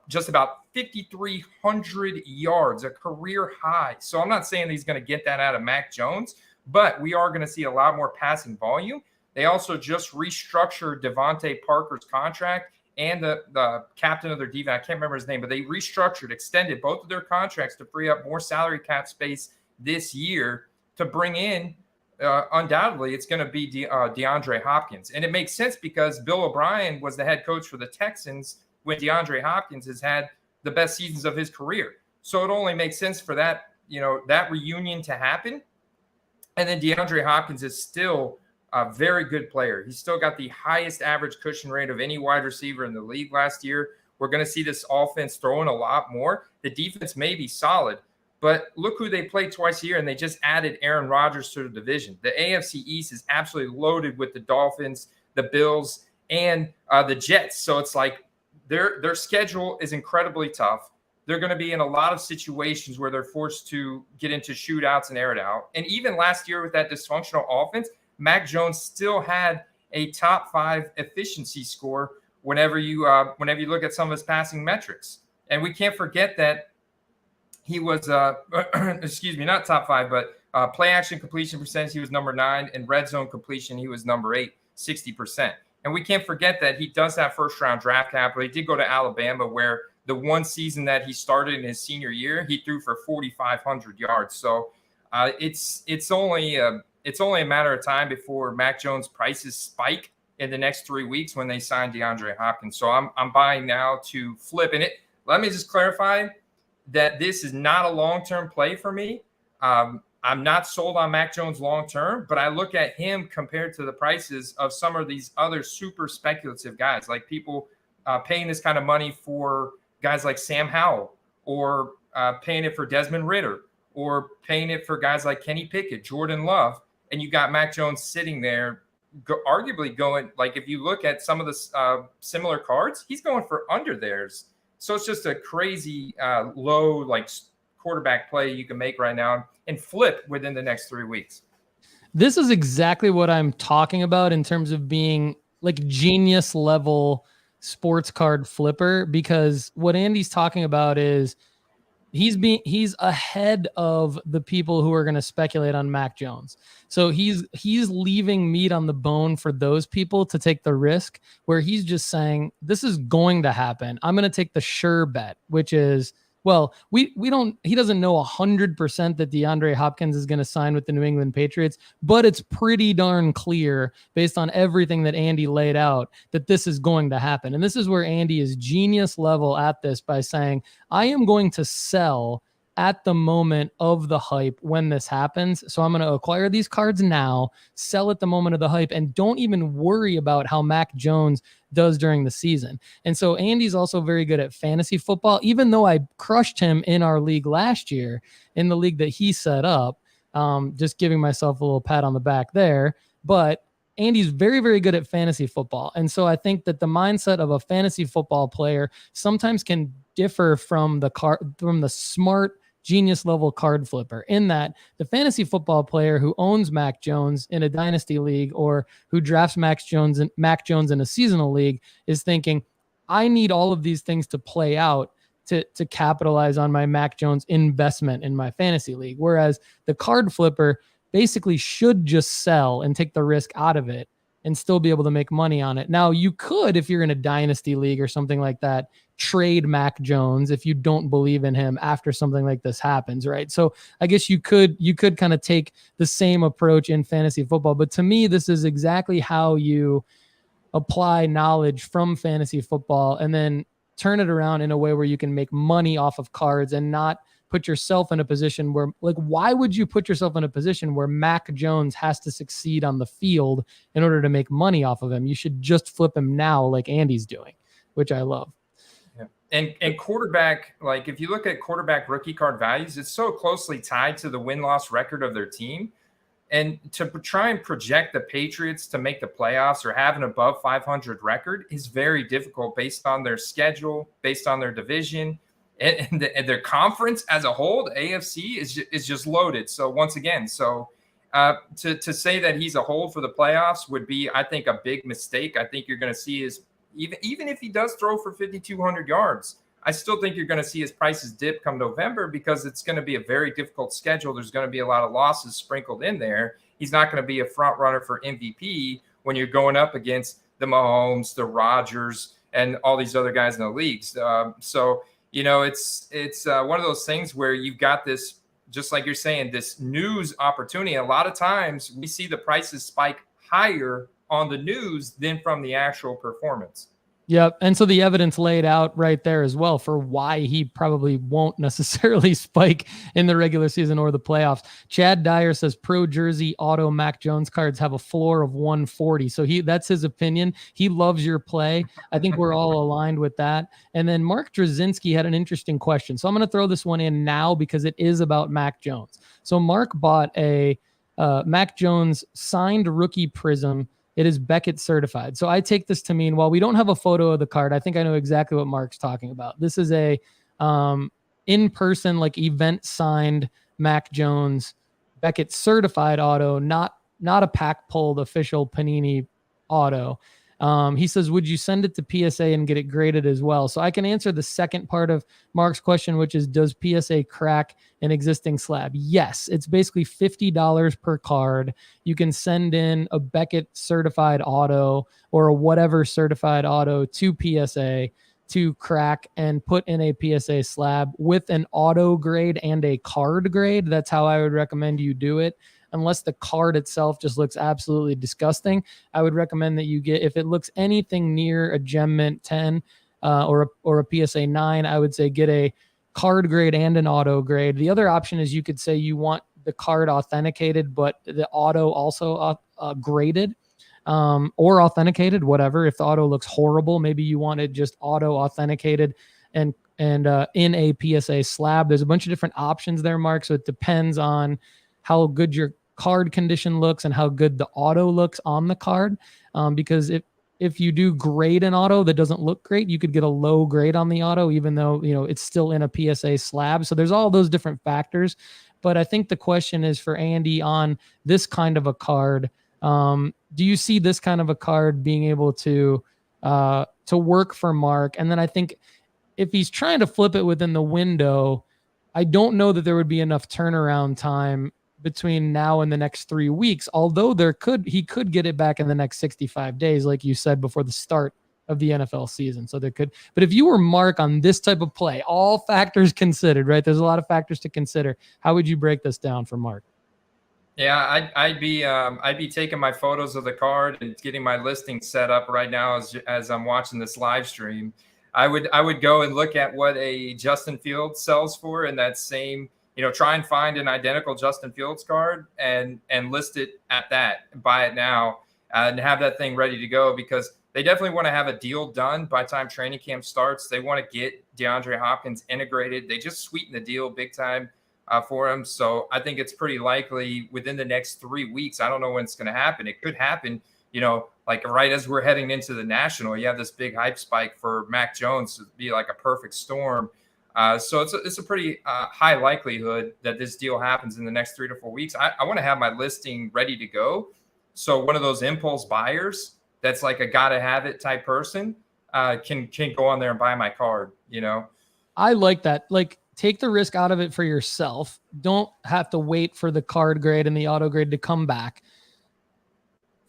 just about 5,300 yards, a career high. So I'm not saying he's going to get that out of Mac Jones, but we are going to see a lot more passing volume. They also just restructured Devontae Parker's contract, and the captain of their defense, I can't remember his name, but they restructured, extended both of their contracts to free up more salary cap space this year to bring in, undoubtedly, it's going to be DeAndre Hopkins. And it makes sense because Bill O'Brien was the head coach for the Texans when DeAndre Hopkins has had the best seasons of his career. So it only makes sense for that, that reunion to happen. And then DeAndre Hopkins is still a very good player. He's still got the highest average cushion rate of any wide receiver in the league last year. We're going to see this offense throwing a lot more. The defense may be solid, but look who they play twice a year, and they just added Aaron Rodgers to the division. The AFC East is absolutely loaded with the Dolphins, the Bills, and the Jets. So it's like their schedule is incredibly tough. They're going to be in a lot of situations where they're forced to get into shootouts and air it out. And even last year with that dysfunctional offense, Mac Jones still had a top 5 efficiency score whenever you look at some of his passing metrics. And we can't forget that he was, not top 5, but play action completion percentage, he was number 9, and red zone completion, he was number 8, 60%. And we can't forget that he does have first round draft capital. He did go to Alabama, where the one season that he started in his senior year, he threw for 4,500 yards. So it's only a matter of time before Mac Jones' prices spike in the next 3 weeks when they sign DeAndre Hopkins. So I'm buying now to flip. And let me just clarify that this is not a long-term play for me. I'm not sold on Mac Jones long-term, but I look at him compared to the prices of some of these other super speculative guys, like people paying this kind of money for guys like Sam Howell, or paying it for Desmond Ridder, or paying it for guys like Kenny Pickett, Jordan Love. And you got Mac Jones sitting there, arguably going, like, if you look at some of the similar cards, he's going for under theirs. So it's just a crazy low, like, quarterback play you can make right now and flip within the next 3 weeks. This is exactly what I'm talking about in terms of being like genius level sports card flipper, because what Andy's talking about is he's ahead of the people who are going to speculate on Mac Jones. So he's leaving meat on the bone for those people to take the risk, where he's just saying, this is going to happen. I'm going to take the sure bet, which is, well, he doesn't know 100% that DeAndre Hopkins is going to sign with the New England Patriots, but it's pretty darn clear based on everything that Andy laid out that this is going to happen. And this is where Andy is genius level at this by saying, I am going to sell at the moment of the hype when this happens. So I'm going to acquire these cards now, sell at the moment of the hype, and don't even worry about how Mac Jones does during the season. And so Andy's also very good at fantasy football, even though I crushed him in our league last year, in the league that he set up. Just giving myself a little pat on the back there. But Andy's very, very good at fantasy football. And so I think that the mindset of a fantasy football player sometimes can differ from the smart genius level card flipper, in that the fantasy football player who owns Mac Jones in a dynasty league, or who drafts Mac Jones in a seasonal league, is thinking, I need all of these things to play out to capitalize on my Mac Jones investment in my fantasy league. Whereas the card flipper basically should just sell and take the risk out of it and still be able to make money on it. Now, you could, if you're in a dynasty league or something like that, trade Mac Jones if you don't believe in him after something like this happens, right? So I guess you could kind of take the same approach in fantasy football. But to me, this is exactly how you apply knowledge from fantasy football and then turn it around in a way where you can make money off of cards and not put yourself in a position where, like, why would you put yourself in a position where Mac Jones has to succeed on the field in order to make money off of him? You should just flip him now, like Andy's doing, which I love. Yeah. And quarterback, like, if you look at quarterback rookie card values, it's so closely tied to the win-loss record of their team. And to try and project the Patriots to make the playoffs or have an above 500 record is very difficult based on their schedule, based on their division, and their conference as a whole. The AFC is just loaded. So once again, to say that he's a hold for the playoffs would be, I think, a big mistake. I think you're going to see his, even if he does throw for 5,200 yards, I still think you're going to see his prices dip come November, because it's going to be a very difficult schedule. There's going to be a lot of losses sprinkled in there. He's not going to be a front runner for MVP when you're going up against the Mahomes, the Rodgers, and all these other guys in the leagues. So, it's one of those things where you've got this, just like you're saying, this news opportunity. A lot of times we see the prices spike higher on the news than from the actual performance. Yep. And so the evidence laid out right there as well for why he probably won't necessarily spike in the regular season or the playoffs. Chad Dyer says pro jersey auto Mac Jones cards have a floor of 140. So that's his opinion. He loves your play. I think we're all aligned with that. And then Mark Drzezinski had an interesting question. So I'm going to throw this one in now because it is about Mac Jones. So Mark bought a Mac Jones signed rookie prism. It is Beckett certified. So I take this to mean, while we don't have a photo of the card, I think I know exactly what Mark's talking about. This is a in-person, like event signed Mac Jones Beckett certified auto, not a pack pulled official Panini auto. He says, would you send it to PSA and get it graded as well? So I can answer the second part of Mark's question, which is, does PSA crack an existing slab? Yes. It's basically $50 per card. You can send in a Beckett certified auto or a whatever certified auto to PSA to crack and put in a PSA slab with an auto grade and a card grade. That's how I would recommend you do it. Unless the card itself just looks absolutely disgusting, I would recommend that you get, if it looks anything near a Gem Mint 10 or a PSA 9, I would say get a card grade and an auto grade. The other option is you could say you want the card authenticated, but the auto also graded or authenticated, whatever. If the auto looks horrible, maybe you want it just auto authenticated and in a PSA slab. There's a bunch of different options there, Mark. So it depends on how good your card condition looks and how good the auto looks on the card. Because if you do grade an auto that doesn't look great, you could get a low grade on the auto, even though, it's still in a PSA slab. So there's all those different factors. But I think the question is for Andy on this kind of a card. Do you see this kind of a card being able to work for Mark? And then I think if he's trying to flip it within the window, I don't know that there would be enough turnaround time between now and the next 3 weeks, although he could get it back in the next 65 days, like you said, before the start of the NFL season. So there could, but if you were Mark on this type of play, all factors considered, right? There's a lot of factors to consider. How would you break this down for Mark? Yeah, I'd be taking my photos of the card and getting my listing set up right now as I'm watching this live stream. I would go and look at what a Justin Fields sells for in that same, try and find an identical Justin Fields card and list it at that, buy it now, and have that thing ready to go, because they definitely want to have a deal done by the time training camp starts. They want to get DeAndre Hopkins integrated. They just sweeten the deal big time for him. So I think it's pretty likely within the next 3 weeks. I don't know when it's going to happen. It could happen, like right as we're heading into the National. You have this big hype spike for Mac Jones to be like a perfect storm. So it's a pretty high likelihood that this deal happens in the next 3 to 4 weeks. I want to have my listing ready to go. So one of those impulse buyers that's like a gotta have it type person can go on there and buy my card. I like that. Like, take the risk out of it for yourself. Don't have to wait for the card grade and the auto grade to come back.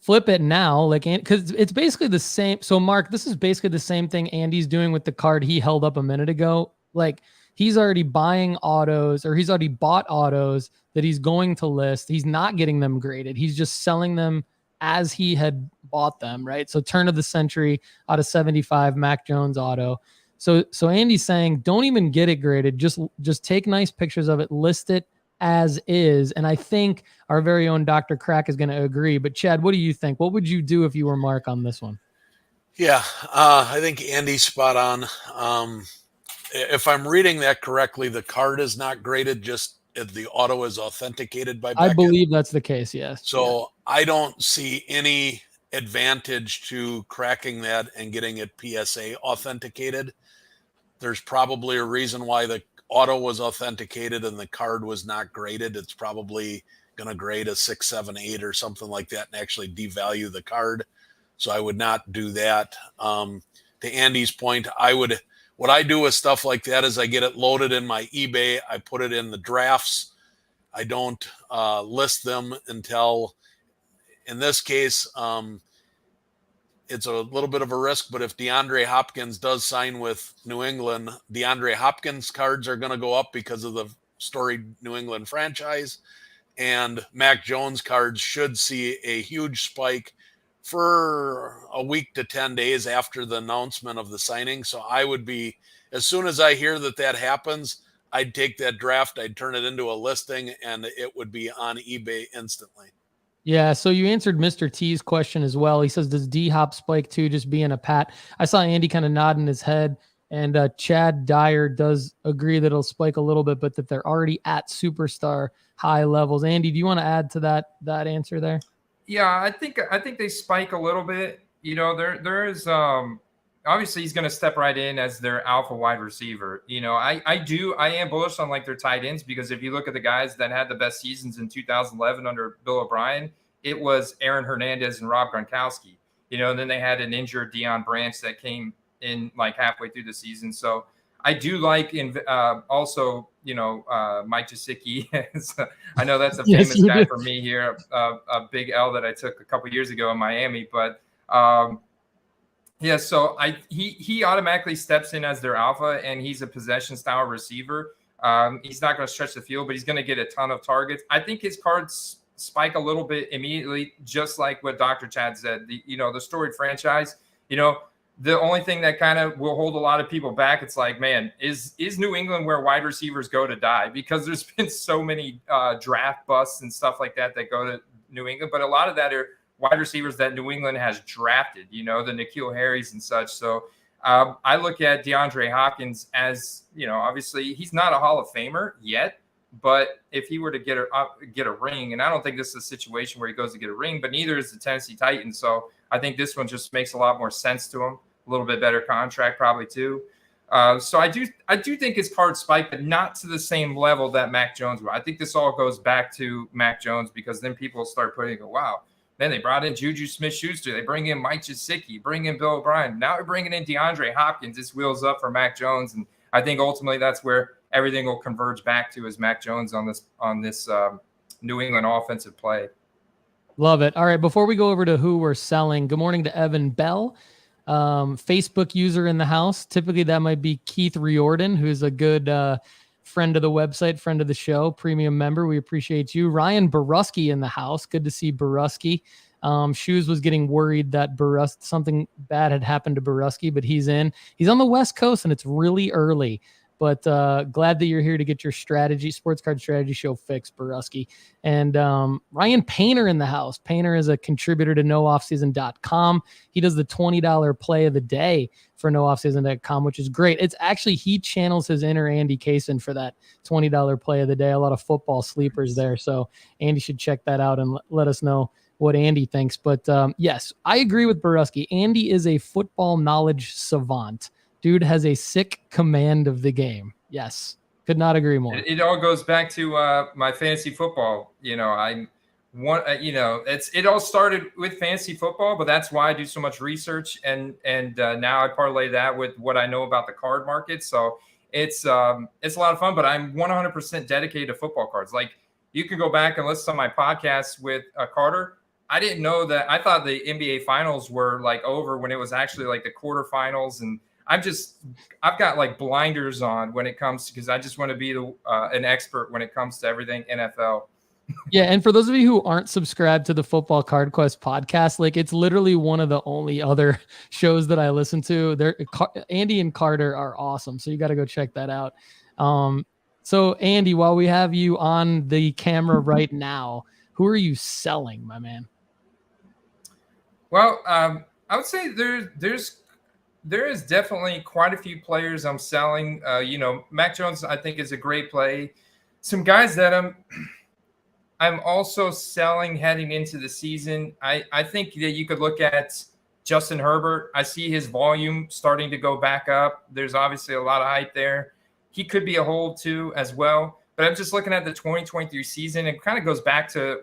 Flip it now, because it's basically the same. So Mark, this is basically the same thing Andy's doing with the card he held up a minute ago. Like, he's already buying autos, or he's already bought autos that he's going to list. He's not getting them graded. He's just selling them as he had bought them, right? So turn of the century out of 75 Mac Jones auto. So Andy's saying, don't even get it graded. Just take nice pictures of it, list it as is. And I think our very own Dr. Crack is going to agree. But Chad, what do you think? What would you do if you were Mark on this one? Yeah, I think Andy's spot on. If I'm reading that correctly, the card is not graded, just the auto is authenticated by Beckett. I believe that's the case, yes. So yeah. I don't see any advantage to cracking that and getting it PSA authenticated. There's probably a reason why the auto was authenticated and the card was not graded. It's probably going to grade a 6, 7, 8 or something like that and actually devalue the card. So I would not do that. To Andy's point, what I do with stuff like that is I get it loaded in my eBay. I put it in the drafts. I don't list them until, in this case, it's a little bit of a risk, but if DeAndre Hopkins does sign with New England, DeAndre Hopkins cards are going to go up because of the storied New England franchise, and Mac Jones cards should see a huge spike for a week to 10 days after the announcement of the signing. So I would be, as soon as I hear that happens, I'd take that draft, I'd turn it into a listing, and it would be on eBay instantly. Yeah, so you answered Mr. T's question as well. He says, does D-Hop spike too, just being a Pat? I saw Andy kind of nodding his head, and Chad Dyer does agree that it'll spike a little bit, but that they're already at superstar high levels. Andy, do you want to add to that answer there? Yeah, I think they spike a little bit. There is obviously he's going to step right in as their alpha wide receiver. I am bullish on like their tight ends, because if you look at the guys that had the best seasons in 2011 under Bill O'Brien, it was Aaron Hernandez and Rob Gronkowski. And then they had an injured Deion Branch that came in like halfway through the season. So I do like also Mike Gesicki. I know that's a famous guy for me here, a big L that I took a couple years ago in Miami, but. Yeah, so he automatically steps in as their alpha, and he's a possession style receiver. He's not going to stretch the field, but he's going to get a ton of targets. I think his cards spike a little bit immediately, just like what Dr. Chad said. The storied franchise. The only thing that kind of will hold a lot of people back, it's like, man, is New England where wide receivers go to die? Because there's been so many draft busts and stuff like that go to New England, but a lot of that are wide receivers that New England has drafted, the N'Keal Harrys and such. So I look at DeAndre Hopkins as, obviously he's not a Hall of Famer yet, but if he were to get a ring, and I don't think this is a situation where he goes to get a ring, but neither is the Tennessee Titans. So I think this one just makes a lot more sense to him. A little bit better contract probably too. So I do think his card spiked, but not to the same level that Mac Jones will. I think this all goes back to Mac Jones, because then people start putting, wow, then they brought in Juju Smith-Schuster. They bring in Mike Gesicki, bring in Bill O'Brien. Now we're bringing in DeAndre Hopkins. This wheels up for Mac Jones, and I think ultimately that's where everything will converge back to, is Mac Jones on this New England offensive play. Love it. All right, before we go over to who we're selling, good morning to Evan Bell, Facebook user in the house. Typically that might be Keith Riordan, who's a good friend of the website, friend of the show, premium member. We appreciate you. Ryan Boruski in the house. Good to see Boruski. Shoes was getting worried that something bad had happened to Boruski, but he's in. He's on the West Coast, and it's really early. But glad that you're here to get your sports card strategy show fixed, Boruski. And Ryan Painter in the house. Painter is a contributor to nooffseason.com. He does the $20 play of the day for nooffseason.com, which is great. It's actually, he channels his inner Andy Cason for that $20 play of the day. A lot of football sleepers there. So Andy should check that out and let us know what Andy thinks. But yes, I agree with Boruski. Andy is a football knowledge savant. Dude has a sick command of the game. Yes, could not agree more. It all goes back to my fantasy football. It all started with fantasy football, but that's why I do so much research, and now I parlay that with what I know about the card market. So it's a lot of fun. But I'm 100% dedicated to football cards. Like, you can go back and listen to my podcast with Carter. I didn't know that. I thought the NBA finals were like over when it was actually like the quarterfinals, and I've got like blinders on when it comes to, because I just want to be an expert when it comes to everything NFL. Yeah, and for those of you who aren't subscribed to the Football Card Quest podcast, like, it's literally one of the only other shows that I listen to. Andy and Carter are awesome, so you got to go check that out. So Andy, while we have you on the camera right now, who are you selling, my man? Well, I would say there is definitely quite a few players I'm selling. Mac Jones, I think, is a great play. Some guys that I'm also selling heading into the season. I think that you could look at Justin Herbert. I see his volume starting to go back up. There's obviously a lot of hype there. He could be a hold too as well. But I'm just looking at the 2023 season. It kind of goes back to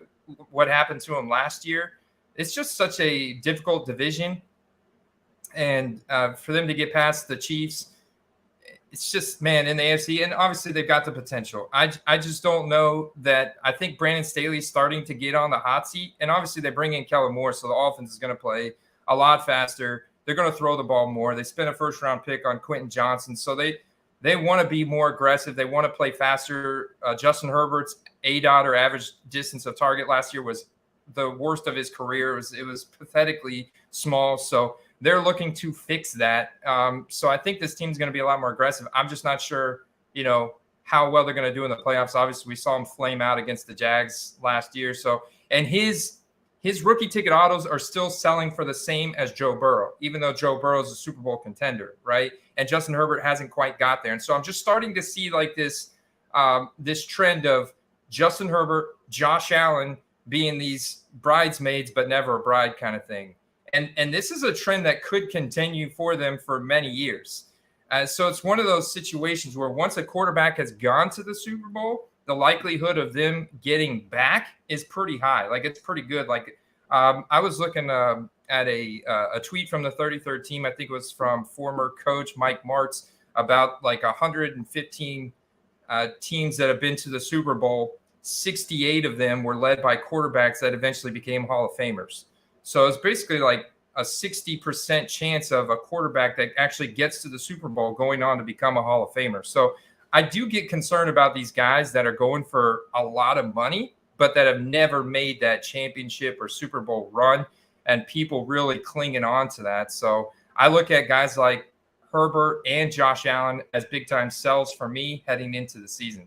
what happened to him last year. It's just such a difficult division. And for them to get past the Chiefs, it's just, man, in the AFC, and obviously they've got the potential. I just don't know that. I think Brandon Staley's starting to get on the hot seat, and obviously they bring in Kellen Moore, so the offense is going to play a lot faster. They're going to throw the ball more. They spent a first-round pick on Quentin Johnson, so they want to be more aggressive. They want to play faster. Justin Herbert's ADOT, or average distance of target, last year was the worst of his career. It was pathetically small. So they're looking to fix that. So I think this team's going to be a lot more aggressive. I'm just not sure, how well they're going to do in the playoffs. Obviously, we saw him flame out against the Jags last year. So, and his rookie ticket autos are still selling for the same as Joe Burrow, even though Joe Burrow is a Super Bowl contender, right? And Justin Herbert hasn't quite got there. And so I'm just starting to see like this trend of Justin Herbert, Josh Allen being these bridesmaids but never a bride kind of thing. And this is a trend that could continue for them for many years. So it's one of those situations where once a quarterback has gone to the Super Bowl, the likelihood of them getting back is pretty high. Like, it's pretty good. Like, I was looking at a tweet from the 33rd team. I think it was from former coach Mike Martz, about like 115 teams that have been to the Super Bowl. 68 of them were led by quarterbacks that eventually became Hall of Famers. So it's basically like a 60% chance of a quarterback that actually gets to the Super Bowl going on to become a Hall of Famer. So I do get concerned about these guys that are going for a lot of money, but that have never made that championship or Super Bowl run, and people really clinging on to that. So I look at guys like Herbert and Josh Allen as big-time sells for me heading into the season.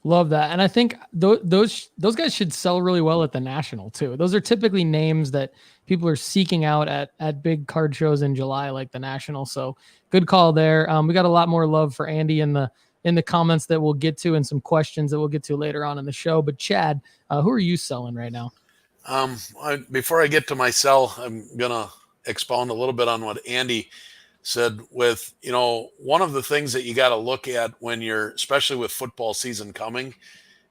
Love that. And I think those guys should sell really well at the National too. Those are typically names that people are seeking out at big card shows in July, like the National. So good call there. We got a lot more love for Andy in the comments that we'll get to, and some questions that we'll get to later on in the show. But Chad, who are you selling right now? Before I get to my sell, I'm going to expound a little bit on what Andy said. With, one of the things that you got to look at when you're, especially with football season coming,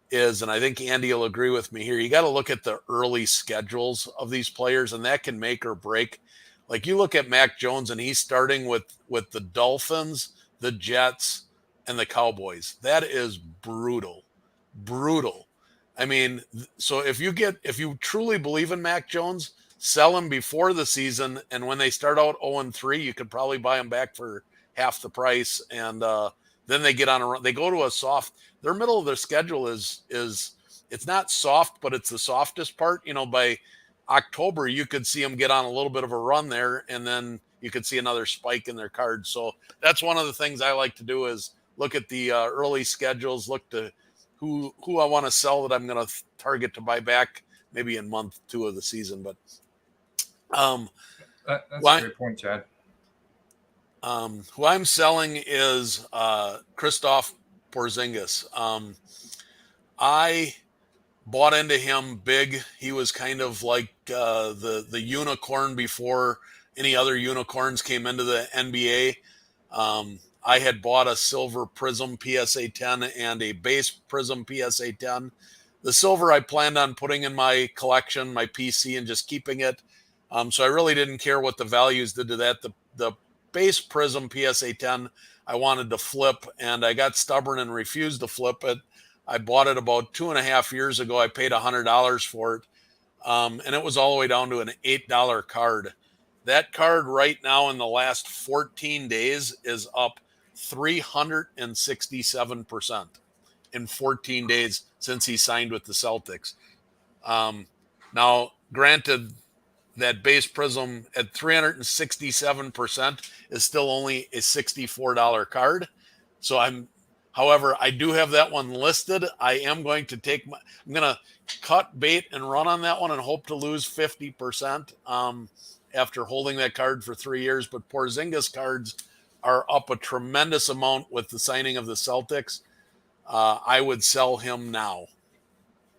is, and I think Andy will agree with me here, you got to look at the early schedules of these players, and that can make or break. Like, you look at Mac Jones, and he's starting with the Dolphins, the Jets, and the Cowboys. That is brutal. I mean, so if you truly believe in Mac Jones, sell him before the season, and when they start out 0-3, you could probably buy them back for half the price. And then they get on a run. They go to a soft. Their middle of their schedule is it's not soft, but it's the softest part. By October, you could see them get on a little bit of a run there, and then you could see another spike in their cards. So that's one of the things I like to do, is look at the early schedules, look to who I want to sell that I'm going to target to buy back maybe in month 2 of the season. But that's a great point, Chad. Who I'm selling is Kristoff Porzingis. I bought into him big. He was kind of like the unicorn before any other unicorns came into the NBA. I had bought a silver Prism PSA 10 and a base Prism PSA 10. The silver I planned on putting in my collection, my PC, and just keeping it. So I really didn't care what the values did to that. The base Prism PSA 10 I wanted to flip, and I got stubborn and refused to flip it. I bought it about 2.5 years ago. I paid $100 for it, and it was all the way down to an $8 card. That card right now in the last 14 days is up 367% in 14 days since he signed with the Celtics. Now, granted, that base Prism at 367% is still only a $64 card. So however, I do have that one listed. I am going to I'm going to cut bait and run on that one and hope to lose 50% after holding that card for 3 years. But Porzingis cards are up a tremendous amount with the signing of the Celtics. I would sell him now.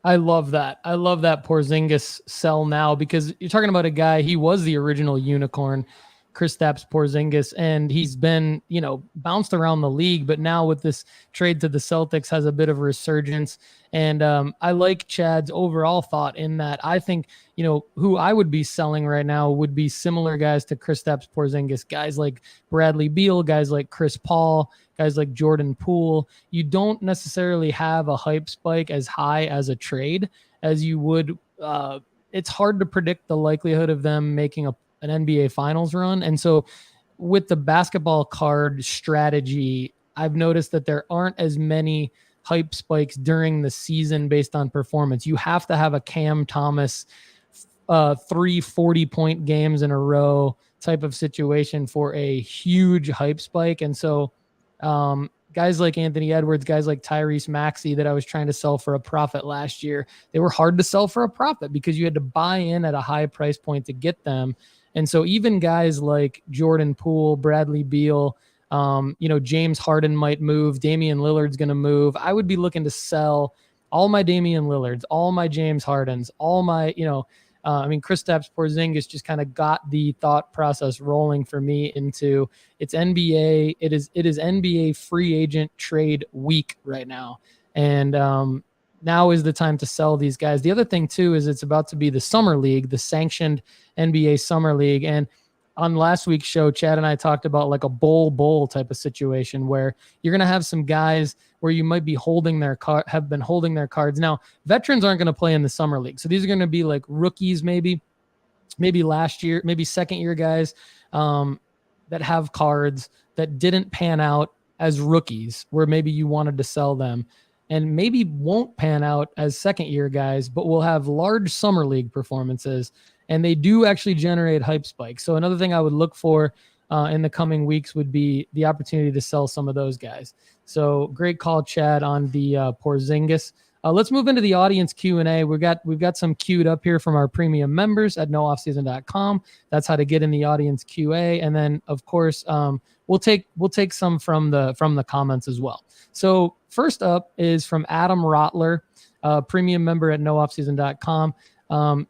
I love that. I love that Porzingis sell now, because you're talking about a guy, he was the original unicorn, Kristaps Porzingis, and he's been, bounced around the league, but now with this trade to the Celtics has a bit of a resurgence. And I like Chad's overall thought in that I think, who I would be selling right now would be similar guys to Kristaps Porzingis, guys like Bradley Beal, guys like Chris Paul, guys like Jordan Poole. You don't necessarily have a hype spike as high as a trade as you would. It's hard to predict the likelihood of them making an NBA Finals run. And so with the basketball card strategy, I've noticed that there aren't as many hype spikes during the season based on performance. You have to have a Cam Thomas 3 40-point games in a row type of situation for a huge hype spike. And so guys like Anthony Edwards, guys like Tyrese Maxey that I was trying to sell for a profit last year, they were hard to sell for a profit because you had to buy in at a high price point to get them. And so even guys like Jordan Poole, Bradley Beal, James Harden might move, Damian Lillard's going to move. I would be looking to sell all my Damian Lillards, all my James Hardens, all my, Kristaps Porzingis just kind of got the thought process rolling for me into it's NBA. It is NBA free agent trade week right now. And now is the time to sell these guys. The other thing too, is it's about to be the summer league, the sanctioned NBA summer league. And on last week's show, Chad and I talked about like a bowl type of situation where you're going to have some guys where you might be have been holding their cards. Now, veterans aren't going to play in the summer league. So these are going to be like rookies, maybe last year, maybe second year guys that have cards that didn't pan out as rookies where maybe you wanted to sell them and maybe won't pan out as second year guys, but will have large summer league performances. And they do actually generate hype spikes. So another thing I would look for in the coming weeks would be the opportunity to sell some of those guys. So great call, Chad, on the Porzingis. Let's move into the audience Q&A. We've got some queued up here from our premium members at nooffseason.com. That's how to get in the audience QA. And then, of course, we'll take some from the comments as well. So first up is from Adam Rotler, premium member at nooffseason.com.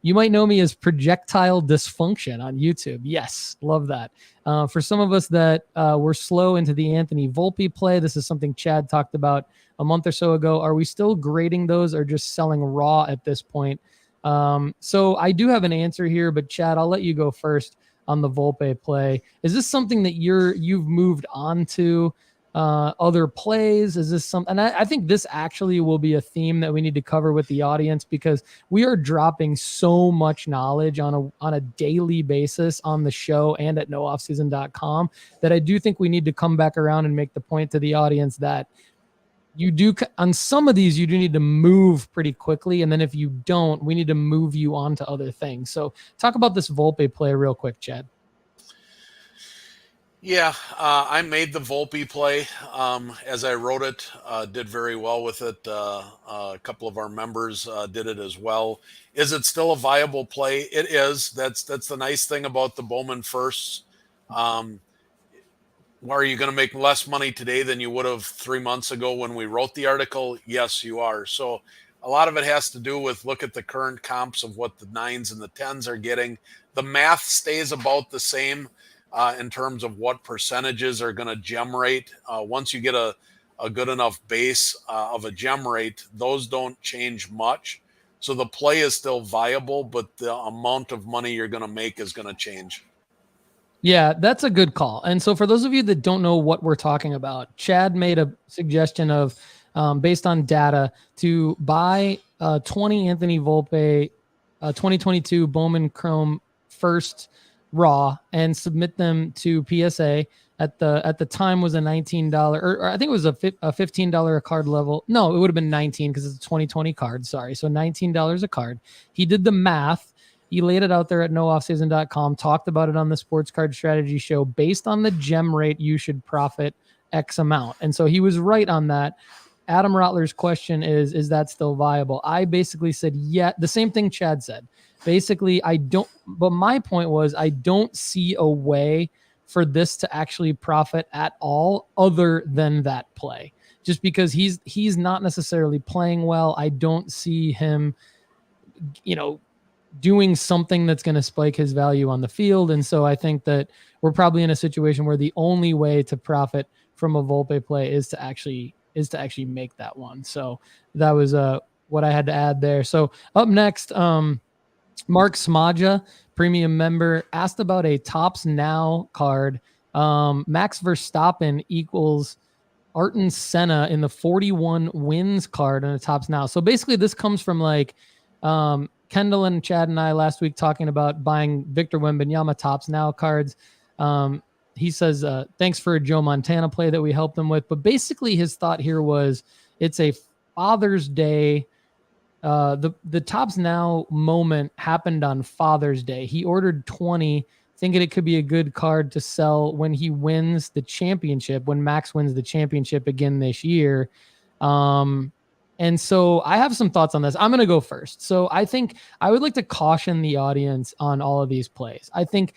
You might know me as Projectile Dysfunction on YouTube. Yes, love that. For some of us that were slow into the Anthony Volpe play, this is something Chad talked about a month or so ago. Are we still grading those or just selling raw at this point? So I do have an answer here, but Chad, I'll let you go first on the Volpe play. Is this something that you've moved on to? Other plays? Is this something? And I think this actually will be a theme that we need to cover with the audience because we are dropping so much knowledge on a daily basis on the show and at nooffseason.com that I do think we need to come back around and make the point to the audience that you do on some of these, you do need to move pretty quickly. And then if you don't, we need to move you on to other things. So talk about this Volpe play real quick, Chad. Yeah, I made the Volpe play as I wrote it, did very well with it. A couple of our members did it as well. Is it still a viable play? It is. That's the nice thing about the Bowman firsts. Are you going to make less money today than you would have 3 months ago when we wrote the article? Yes, you are. So a lot of it has to do with look at the current comps of what the 9s and the 10s are getting. The math stays about the same. In terms of what percentages are going to gem rate. Once you get a good enough base of a gem rate, those don't change much. So the play is still viable, but the amount of money you're going to make is going to change. Yeah, that's a good call. And so for those of you that don't know what we're talking about, Chad made a suggestion of, based on data, to buy 20 Anthony Volpe 2022 Bowman Chrome first raw and submit them to PSA at the time was a $19 or I think it was a $15 a card level. No, it would have been 19 because it's a 2020 card. Sorry. So $19 a card. He did the math. He laid it out there at nooffseason.com, talked about it on the Sports Card Strategy Show. Based on the gem rate, you should profit X amount. And so he was right on that. Adam Rotler's question is that still viable? I basically said, yeah, the same thing Chad said. Basically, but my point was, I don't see a way for this to actually profit at all other than that play. Just because he's not necessarily playing well. I don't see him, doing something that's going to spike his value on the field. And so I think that we're probably in a situation where the only way to profit from a Volpe play is to actually make that one. So that was what I had to add there. So up next, Mark Smaja, premium member, asked about a Tops Now card. Max Verstappen equals Ayrton Senna in the 41 wins card on a Tops Now. So basically this comes from like Kendall and Chad and I last week talking about buying Victor Wembanyama Tops Now cards. He says, thanks for a Joe Montana play that we helped him with. But basically his thought here was it's a Father's Day. The Tops Now moment happened on Father's Day. He ordered 20, thinking it could be a good card to sell when he wins the championship, when Max wins the championship again this year. And so I have some thoughts on this. I'm going to go first. So I think I would like to caution the audience on all of these plays. I think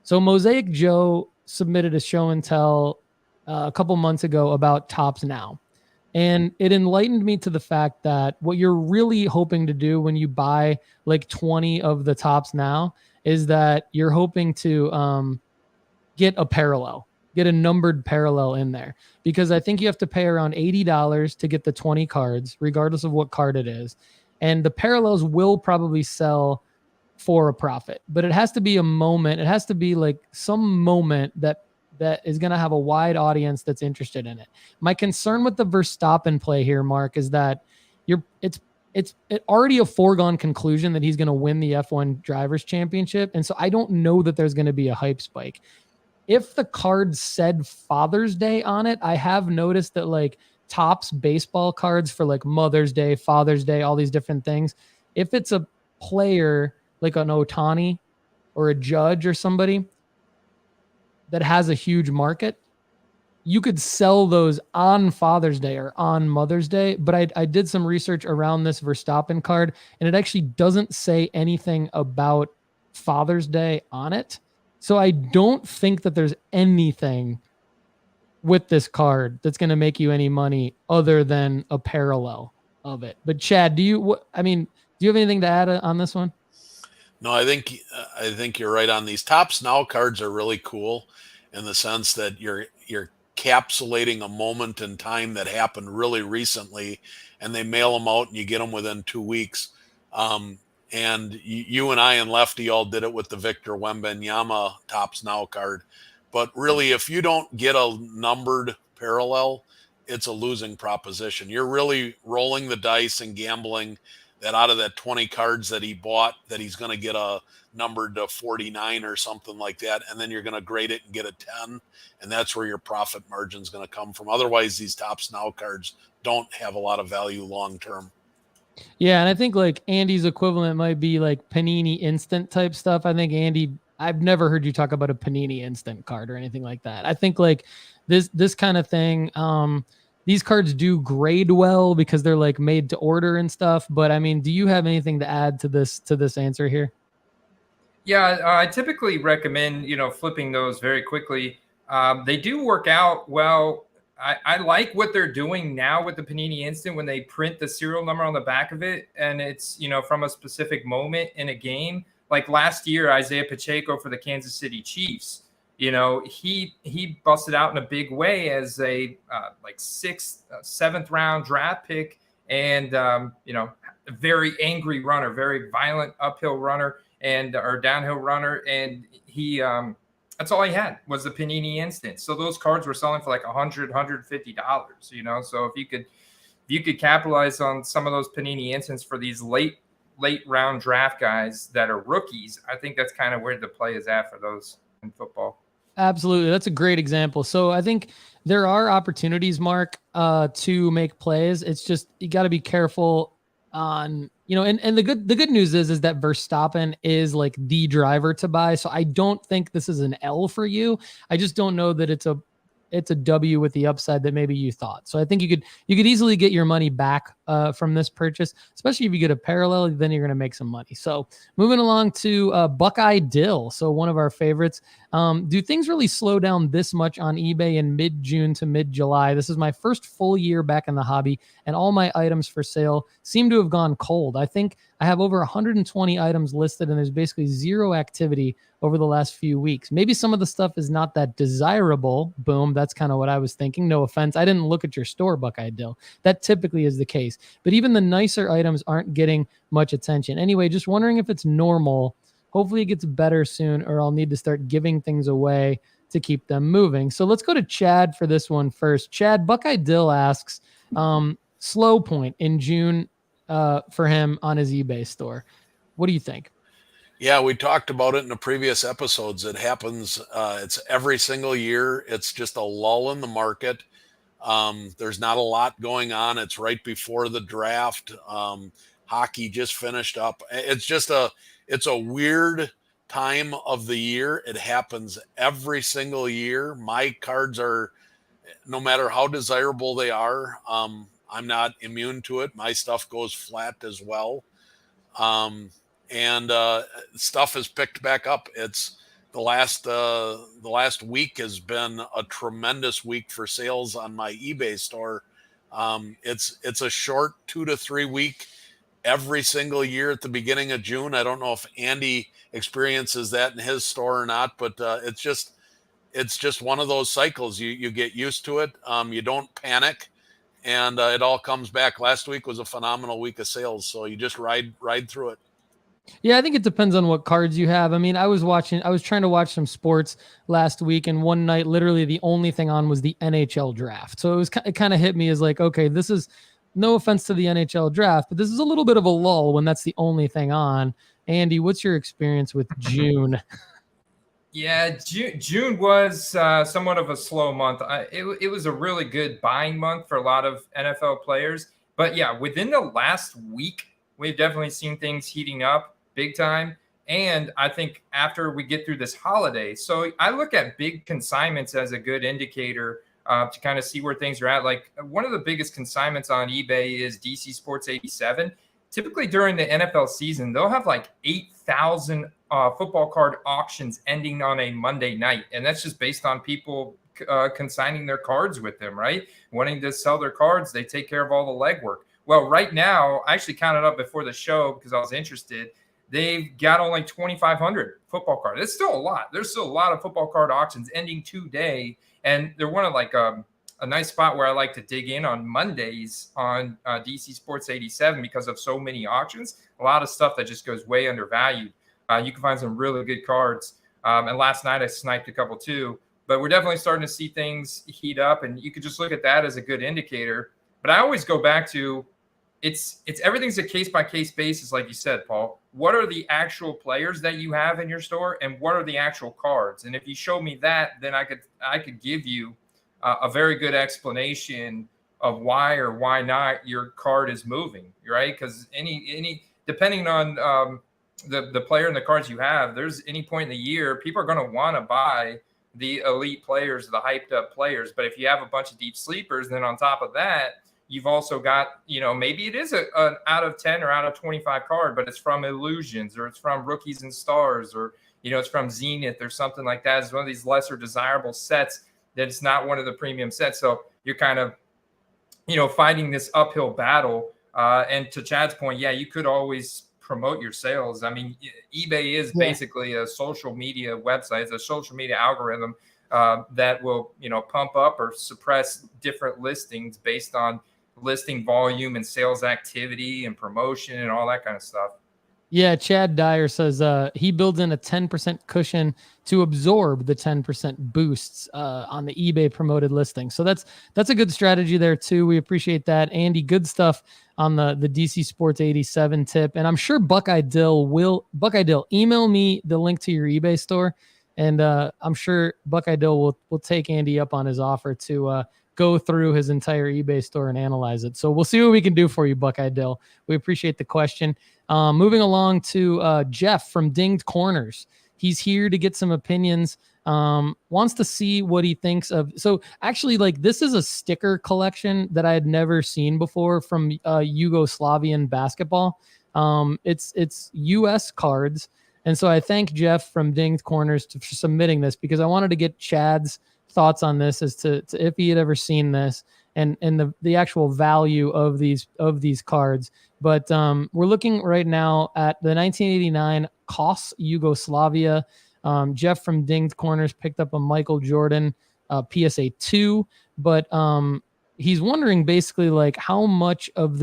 so. Mosaic Joe submitted a show and tell a couple months ago about Tops Now. And it enlightened me to the fact that what you're really hoping to do when you buy like 20 of the Tops Now is that you're hoping to get a parallel, get a numbered parallel in there. Because I think you have to pay around $80 to get the 20 cards, regardless of what card it is. And the parallels will probably sell for a profit. But it has to be a moment. It has to be like some moment that is going to have a wide audience that's interested in it. My concern with the Verstappen play here, Mark, is that it's already a foregone conclusion that he's going to win the F1 Drivers' Championship. And so I don't know that there's going to be a hype spike. If the card said Father's Day on it, I have noticed that like Topps baseball cards for like Mother's Day, Father's Day, all these different things, if it's a player like an Ohtani or a Judge or somebody that has a huge market, you could sell those on Father's Day or on Mother's Day. But I did some research around this Verstappen card, and it actually doesn't say anything about Father's Day on it. So I don't think that there's anything with this card that's going to make you any money other than a parallel of it. But Chad, do you have anything to add on this one? No, I think you're right on these. Tops Now cards are really cool in the sense that you're encapsulating a moment in time that happened really recently, and they mail them out and you get them within 2 weeks. And you and I and Lefty all did it with the Victor Wembanyama Tops Now card. But really, if you don't get a numbered parallel, it's a losing proposition. You're really rolling the dice and gambling that out of that 20 cards that he bought, that he's going to get a numbered to 49 or something like that. And then you're going to grade it and get a 10. And that's where your profit margin is going to come from. Otherwise, these Tops Now cards don't have a lot of value long-term. Yeah, and I think like Andy's equivalent might be like Panini Instant type stuff. I think Andy, I've never heard you talk about a Panini Instant card or anything like that. I think like this kind of thing, these cards do grade well because they're like made to order and stuff. But I mean, do you have anything to add to this answer here? Yeah, I typically recommend, flipping those very quickly. They do work out well. I like what they're doing now with the Panini Instant when they print the serial number on the back of it. And it's, from a specific moment in a game. Like last year, Isaiah Pacheco for the Kansas City Chiefs, he busted out in a big way as a seventh round draft pick and, a very angry runner, very violent uphill runner or downhill runner. And he, that's all he had was the Panini Instant. So those cards were selling for like $100, $150, so if you could capitalize on some of those Panini Instants for these late round draft guys that are rookies, I think that's kind of where the play is at for those in football. Absolutely. That's a great example. So I think there are opportunities, Mark, to make plays. It's just, you got to be careful on, and the good news is that Verstappen is like the driver to buy. So I don't think this is an L for you. I just don't know that it's a W with the upside that maybe you thought. So I think you could easily get your money back from this purchase, especially if you get a parallel, then you're going to make some money. So moving along to Buckeye Dill. So one of our favorites. Do things really slow down this much on eBay in mid-June to mid-July? This is my first full year back in the hobby, and all my items for sale seem to have gone cold. I think I have over 120 items listed, and there's basically zero activity over the last few weeks. Maybe some of the stuff is not that desirable. Boom. That's kind of what I was thinking. No offense. I didn't look at your store, Buckeye Dill. That typically is the case. But even the nicer items aren't getting much attention. Anyway, just wondering if it's normal. Hopefully it gets better soon, or I'll need to start giving things away to keep them moving. So let's go to Chad for this one first. Chad, Buckeye Dill asks, slow point in June for him on his eBay store. What do you think? Yeah, we talked about it in the previous episodes. It happens. It's every single year. It's just a lull in the market. There's not a lot going on. It's right before the draft. Hockey just finished up. It's a weird time of the year. It happens every single year. My cards are, no matter how desirable they are, I'm not immune to it. My stuff goes flat as well. And stuff has picked back up. It's the last week has been a tremendous week for sales on my eBay store. It's a short 2 to 3 week every single year at the beginning of June. I don't know if Andy experiences that in his store or not, but it's just one of those cycles. You get used to it. You don't panic, and it all comes back. Last week was a phenomenal week of sales, so you just ride through it. Yeah, I think it depends on what cards you have. I mean, I was trying to watch some sports last week, and one night, literally the only thing on was the NHL draft. So it kind of hit me as like, okay, this is, no offense to the NHL draft, but this is a little bit of a lull when that's the only thing on. Andy, what's your experience with June? Yeah, June was somewhat of a slow month. It was a really good buying month for a lot of NFL players. But yeah, within the last week, we've definitely seen things heating up big time. And I think after we get through this holiday, so I look at big consignments as a good indicator to kind of see where things are at. Like one of the biggest consignments on eBay is DC Sports 87. Typically during the NFL season, they'll have like 8,000 football card auctions ending on a Monday night. And that's just based on people consigning their cards with them, right? Wanting to sell their cards, they take care of all the legwork. Well, right now, I actually counted up before the show because I was interested. They've got only 2,500 football cards. It's still a lot. There's still a lot of football card auctions ending today. And they're one of like a nice spot where I like to dig in on Mondays on DC Sports 87 because of so many auctions. A lot of stuff that just goes way undervalued. You can find some really good cards. And last night I sniped a couple too. But we're definitely starting to see things heat up. And you could just look at that as a good indicator. But I always go back to it's everything's a case-by-case basis, like you said, Paul. What are the actual players that you have in your store, and what are the actual cards? And if you show me that, then I could give you a very good explanation of why or why not your card is moving, right? Because any depending on the player and the cards you have, there's any point in the year people are going to want to buy the elite players, the hyped up players. But if you have a bunch of deep sleepers, then on top of that, you've also got, maybe it is an out of 10 or out of 25 card, but it's from Illusions or it's from Rookies and Stars or, it's from Zenith or something like that. It's one of these lesser desirable sets that it's not one of the premium sets. So you're kind of, fighting this uphill battle. And to Chad's point, yeah, you could always promote your sales. I mean, eBay is basically a social media website. It's a social media algorithm that will, pump up or suppress different listings based on listing volume and sales activity and promotion and all that kind of stuff. Yeah, Chad Dyer says he builds in a 10% cushion to absorb the 10% boosts on the eBay promoted listing. So that's a good strategy there too. We appreciate that. Andy, good stuff on the DC Sports 87 tip. And I'm sure Buckeye Dill, email me the link to your eBay store. And I'm sure Buckeye Dill will take Andy up on his offer to go through his entire eBay store and analyze it. So we'll see what we can do for you, Buckeye Dill. We appreciate the question. Moving along to Jeff from Dinged Corners. He's here to get some opinions. Wants to see what he thinks of. So actually, this is a sticker collection that I had never seen before from Yugoslavian basketball. It's U.S. cards. And so I thank Jeff from Dinged Corners for submitting this because I wanted to get Chad's thoughts on this as to if he had ever seen this and the actual value of these cards. But we're looking right now at the 1989 KOS Yugoslavia. Jeff from Dinged Corners picked up a Michael Jordan PSA 2, but he's wondering basically how much of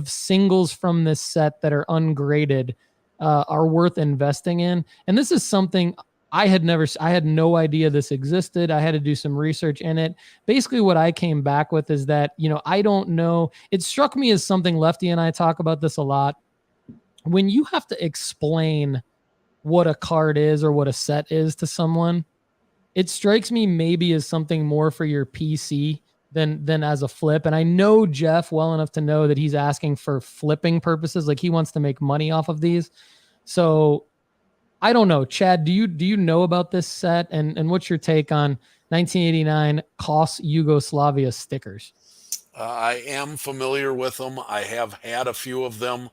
singles from this set that are ungraded are worth investing in. And this is something I had no idea this existed. I had to do some research in it. Basically, what I came back with is that, I don't know. It struck me as something Lefty and I talk about this a lot. When you have to explain what a card is or what a set is to someone, it strikes me maybe as something more for your PC than as a flip. And I know Jeff well enough to know that he's asking for flipping purposes. Like he wants to make money off of these. So I don't know. Chad, do you know about this set? And what's your take on 1989 Kos Yugoslavia stickers? I am familiar with them. I have had a few of them.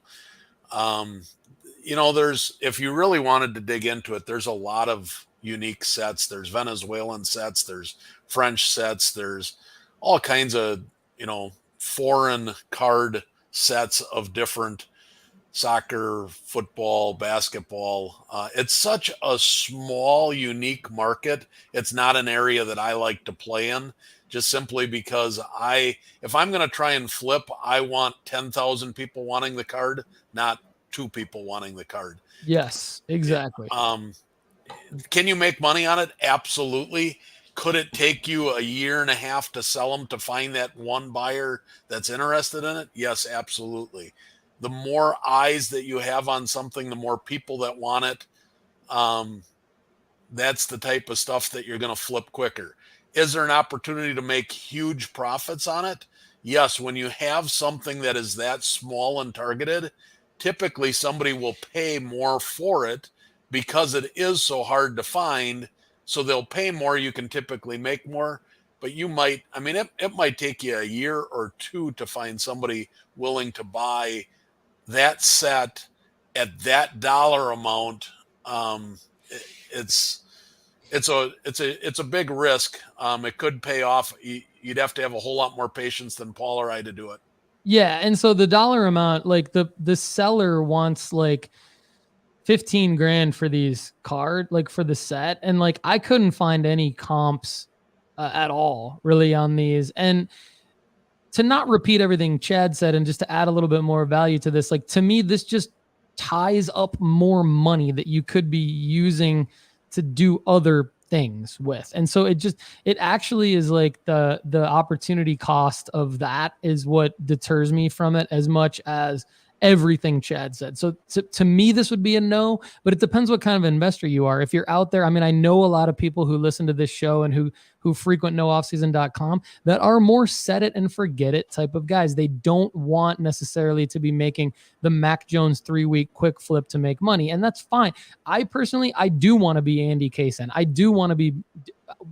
If you really wanted to dig into it, there's a lot of unique sets. There's Venezuelan sets, there's French sets, there's all kinds of, foreign card sets of different soccer, football, basketball. It's such a small, unique market. It's not an area that I like to play in, just simply because if I'm going to try and flip, I want 10,000 people wanting the card, not 2 people wanting the card. Yes, exactly. Can you make money on it? Absolutely. Could it take you a year and a half to sell them to find that one buyer that's interested in it? Yes, absolutely. The more eyes that you have on something, the more people that want it. That's the type of stuff that you're going to flip quicker. Is there an opportunity to make huge profits on it? Yes. When you have something that is that small and targeted, typically somebody will pay more for it because it is so hard to find. So they'll pay more. You can typically make more, but it might take you a year or 2 to find somebody willing to buy that set at that dollar amount. It's a big risk. It could pay off. You'd have to have a whole lot more patience than Paul or I to do it. Yeah, and so the dollar amount, like the seller wants like 15 grand for these for the set, and like I couldn't find any comps at all really on these. And to not repeat everything Chad said and just to add a little bit more value to this, like to me, this just ties up more money that you could be using to do other things with. And so it actually is like the opportunity cost of that is what deters me from it as much as everything Chad said. So to me, this would be a no, but it depends what kind of investor you are. If you're out there, I know a lot of people who listen to this show and who frequent nooffseason.com that are more set it and forget it type of guys. They don't want necessarily to be making the Mac Jones 3-week quick flip to make money. And that's fine. I do want to be Andy Cason. I do want to be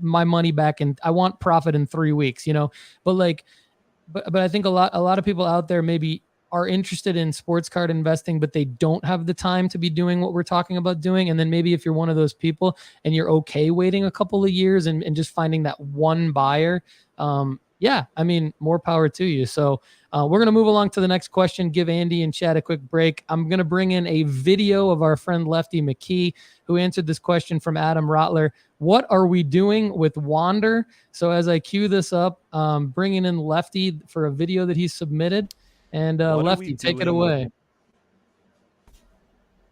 my money back, and I want profit in 3 weeks, but I think a lot of people out there maybe are interested in sports card investing, but they don't have the time to be doing what we're talking about doing. And then maybe if you're one of those people and you're okay waiting a couple of years and just finding that one buyer, more power to you. So we're going to move along to the next question, give Andy and Chad a quick break. I'm going to bring in a video of our friend Lefty McKee, who answered this question from Adam Rotler. What are we doing with Wander? So as I cue this up, bringing in Lefty for a video that he submitted. And Lefty, take it away.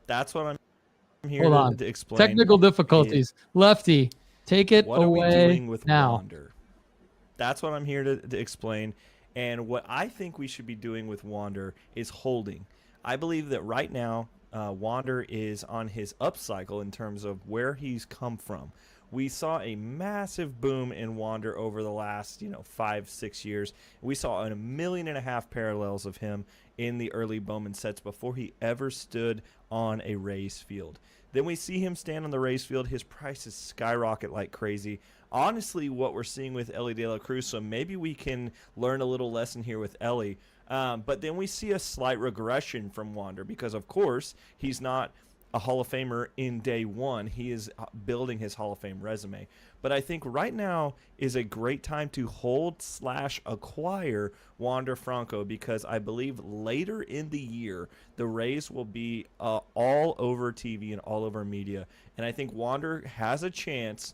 That's what I'm here to explain. Technical difficulties. Lefty, take it away. What are we doing with now? Wander? That's what I'm here to explain. And what I think we should be doing with Wander is holding. I believe that right now, Wander is on his upcycle in terms of where he's come from. We saw a massive boom in Wander over the last, 5-6 years. We saw 1.5 million parallels of him in the early Bowman sets before he ever stood on a raised field. Then we see him stand on the raised field. His prices skyrocket like crazy. Honestly, what we're seeing with Elly de la Cruz, so maybe we can learn a little lesson here with Elly. But then we see a slight regression from Wander because, of course, he's not a Hall of Famer in day one. He is building his Hall of Fame resume. But I think right now is a great time to hold/acquire Wander Franco because I believe later in the year, the Rays will be all over TV and all over media. And I think Wander has a chance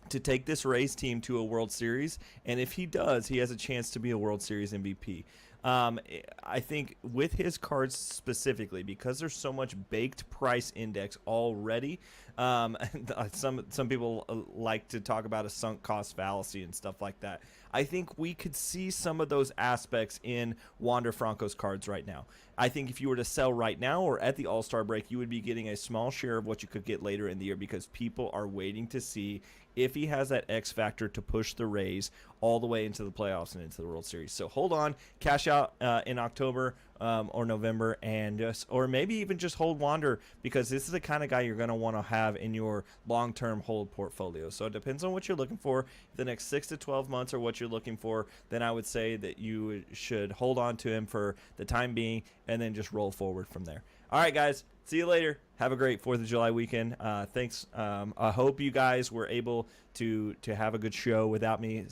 to take this Rays team to a World Series. And if he does, he has a chance to be a World Series MVP. I think with his cards specifically, because there's so much baked price index already, some people like to talk about a sunk cost fallacy and stuff like that. I think we could see some of those aspects in Wander Franco's cards right now. I think if you were to sell right now or at the All-Star break, you would be getting a small share of what you could get later in the year because people are waiting to see if he has that X factor to push the Rays all the way into the playoffs and into the World Series. So hold on, cash out in October or November, and or maybe even just hold Wander because this is the kind of guy you're going to want to have in your long-term hold portfolio. So it depends on what you're looking for the next 6 to 12 months or what you're looking for. Then I would say that you should hold on to him for the time being and then just roll forward from there. All right, guys. See you later. Have a great 4th of July weekend. Thanks. I hope you guys were able to have a good show without me.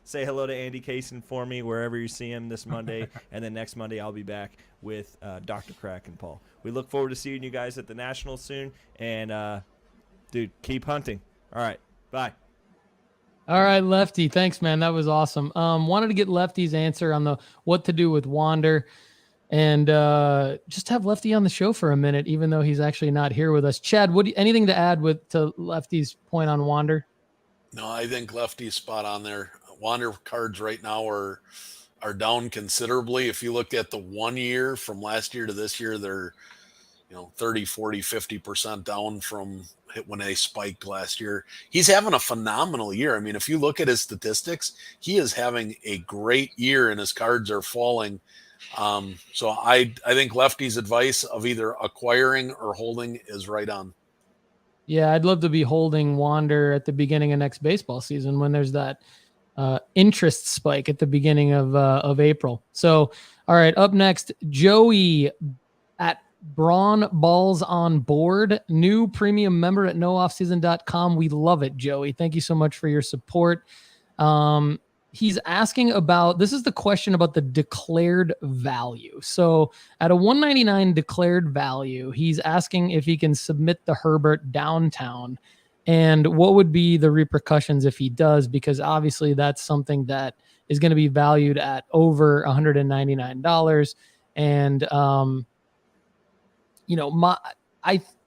Say hello to Andy Cason for me wherever you see him this Monday. And then next Monday I'll be back with Dr. Crack and Paul. We look forward to seeing you guys at the Nationals soon. And, dude, keep hunting. All right. Bye. All right, Lefty. Thanks, man. That was awesome. Wanted to get Lefty's answer on the what to do with Wander. And just have Lefty on the show for a minute, even though he's actually not here with us. Chad, anything to add to Lefty's point on Wander? No, I think Lefty's spot on there. Wander cards right now are down considerably. If you look at the 1 year from last year to this year, they're 30, 40, 50% down from when they spiked last year. He's having a phenomenal year. I mean, if you look at his statistics, he is having a great year and his cards are falling. So I think Lefty's advice of either acquiring or holding is right on. Yeah, I'd love to be holding Wander at the beginning of next baseball season when there's that interest spike at the beginning of April. So, all right, up next, Joey at Braun Balls on Board, new premium member at nooffseason.com. We love it, Joey. Thank you so much for your support. He's asking about, this is the question about the declared value. So at a 199 declared value, he's asking if he can submit the Herbert downtown and what would be the repercussions if he does, because obviously that's something that is going to be valued at over $199. And,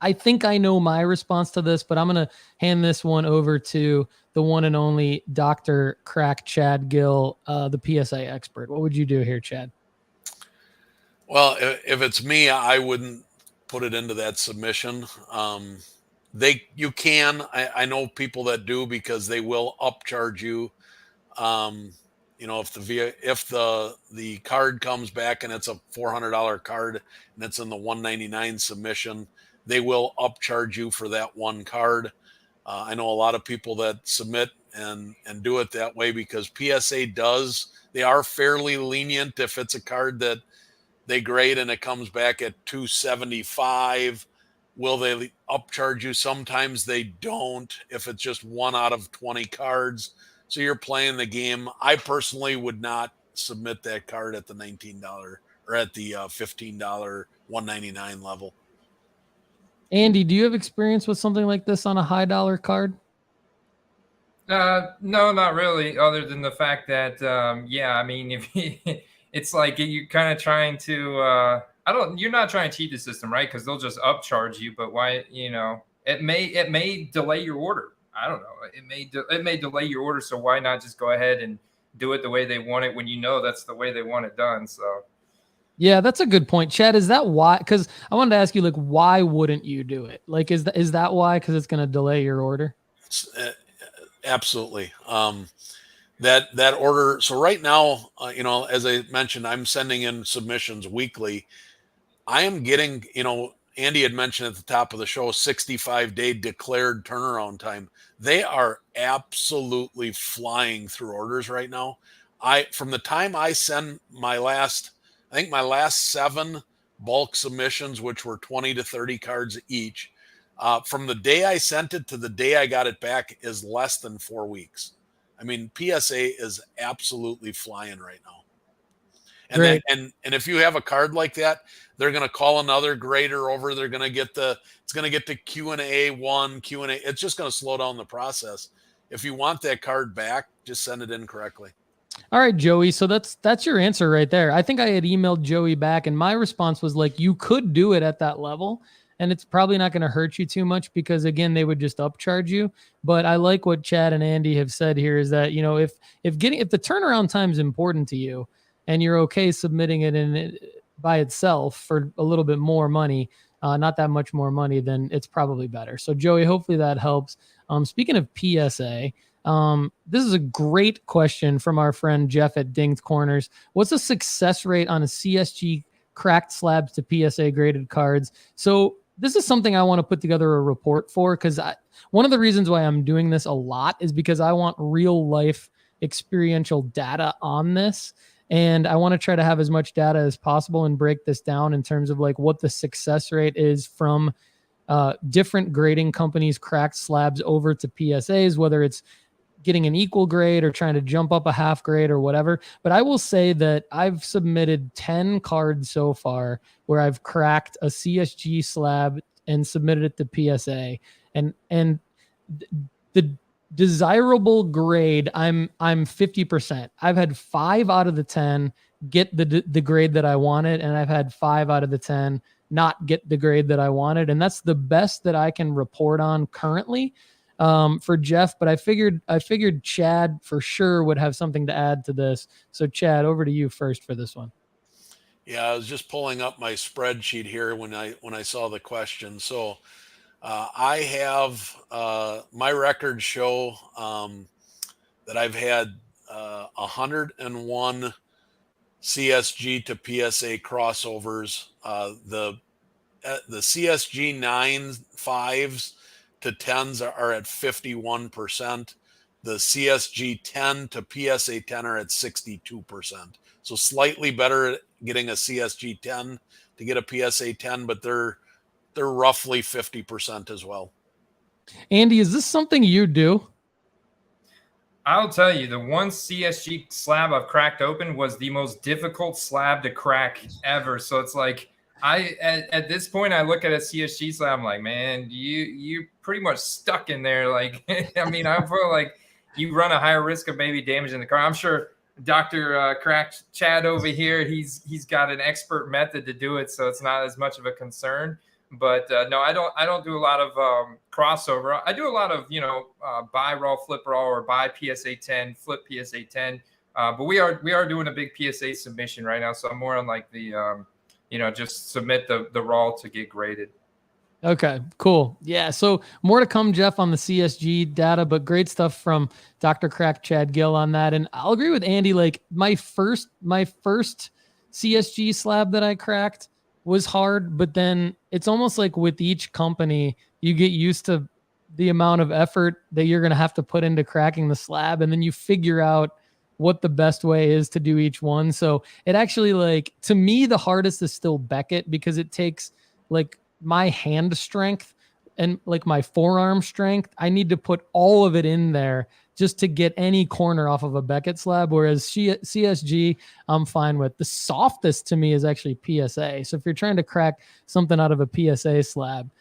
I think I know my response to this, but I'm going to hand this one over to the one and only Dr. Crack Chad Guell, the PSA expert. What would you do here, Chad? Well, if it's me, I wouldn't put it into that submission. You can. I know people that do because they will upcharge you. If the card comes back and it's a $400 card and it's in the $199 submission, they will upcharge you for that one card. I know a lot of people that submit and do it that way because PSA they are fairly lenient if it's a card that they grade and it comes back at 275. Will they upcharge you? Sometimes they don't if it's just 1 out of 20 cards. So you're playing the game. I personally would not submit that card at the $19 or at the $15 $199 level. Andy, do you have experience with something like this on a high dollar card? No, not really. Other than the fact that, it's like you're kind of trying to. You're not trying to cheat the system, right? Because they'll just upcharge you. But why? It may delay your order. I don't know. It may delay your order. So why not just go ahead and do it the way they want it when that's the way they want it done? So. Yeah, that's a good point. Chad, is that why? Because I wanted to ask you, why wouldn't you do it? Is that why? Because it's going to delay your order? Absolutely. That order. So right now, as I mentioned, I'm sending in submissions weekly. I am getting, Andy had mentioned at the top of the show, 65-day declared turnaround time. They are absolutely flying through orders right now. From the time I send my last 7 bulk submissions, which were 20 to 30 cards each, from the day I sent it to the day I got it back is less than 4 weeks. I mean, PSA is absolutely flying right now. And if you have a card like that, they're going to call another grader over. They're going to get it's going to get the Q&A. It's just going to slow down the process. If you want that card back, just send it in correctly. All right, Joey. So that's your answer right there. I think I had emailed Joey back, and my response was like, you could do it at that level, and it's probably not going to hurt you too much because again, they would just upcharge you. But I like what Chad and Andy have said here is that, if the turnaround time is important to you, and you're okay submitting it by itself for a little bit more money, not that much more money, then it's probably better. So Joey, hopefully that helps. Speaking of PSA. This is a great question from our friend Jeff at Dinged Corners. What's the success rate on a CSG cracked slabs to PSA graded cards? So this is something I want to put together a report for, because one of the reasons why I'm doing this a lot is because I want real life experiential data on this. And I want to try to have as much data as possible and break this down in terms of like what the success rate is from different grading companies cracked slabs over to PSAs, whether it's getting an equal grade or trying to jump up a half grade or whatever. But I will say that I've submitted 10 cards so far where I've cracked a CSG slab and submitted it to PSA. And the desirable grade, I'm 50%. I've had 5 out of the 10 get the grade that I wanted, and I've had 5 out of the 10 not get the grade that I wanted. And that's the best that I can report on currently. For Jeff, but I figured Chad for sure would have something to add to this. So Chad, over to you first for this one. Yeah, I was just pulling up my spreadsheet here when I saw the question. So I have my records show that I've had 101 CSG to PSA crossovers. The CSG 9.5s to 10s are at 51%. The CSG 10 to PSA 10 are at 62%. So slightly better at getting a CSG 10 to get a PSA 10, but they're roughly 50% as well. Andy, is this something you do? I'll tell you, the one CSG slab I've cracked open was the most difficult slab to crack ever. So it's like, at this point, I look at a CSG slab, I'm like, man, you're pretty much stuck in there. Like, I mean, I feel like you run a higher risk of maybe damaging the car. I'm sure Dr. Crack Chad over here, he's got an expert method to do it, so it's not as much of a concern. But no, I don't do a lot of crossover. I do a lot of buy raw, flip raw, or buy PSA 10, flip PSA 10. But we are doing a big PSA submission right now, so I'm more on like the just submit the raw to get graded. Okay, cool. Yeah, so more to come, Jeff, on the CSG data, but great stuff from Dr. Crack Chad Guell on that. And I'll agree with Andy. Like my first CSG slab that I cracked was hard, but then it's almost like with each company, you get used to the amount of effort that you're going to have to put into cracking the slab, and then you figure out what the best way is to do each one. So it actually, like, to me, the hardest is still Beckett, because it takes like my hand strength and like my forearm strength. I need to put all of it in there just to get any corner off of a Beckett slab. Whereas CSG, I'm fine with. The softest to me is actually PSA. So if you're trying to crack something out of a PSA slab,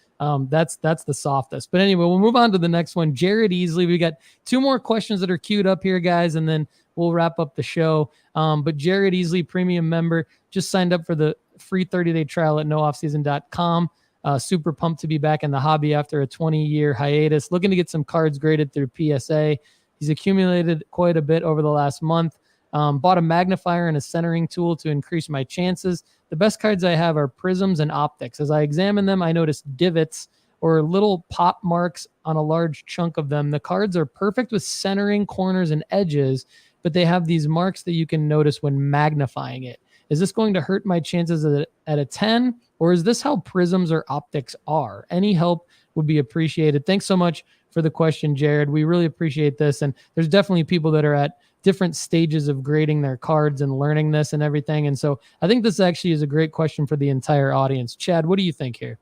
that's the softest. But anyway, we'll move on to the next one. Jared Easley. We got 2 more questions that are queued up here, guys, and then we'll wrap up the show. But Jared Easley, premium member, just signed up for the free 30-day trial at nooffseason.com. Super pumped to be back in the hobby after a 20-year hiatus. Looking to get some cards graded through PSA. He's accumulated quite a bit over the last month. Bought a magnifier and a centering tool to increase my chances. The best cards I have are prisms and optics. As I examine them, I notice divots or little pop marks on a large chunk of them. The cards are perfect with centering, corners, and edges, but they have these marks that you can notice when magnifying it. Is this going to hurt my chances at a 10, or is this how prisms or optics are? Any help would be appreciated. Thanks so much for the question, Jared. We really appreciate this. And there's definitely people that are at different stages of grading their cards and learning this and everything. And so I think this actually is a great question for the entire audience. Chad, what do you think here?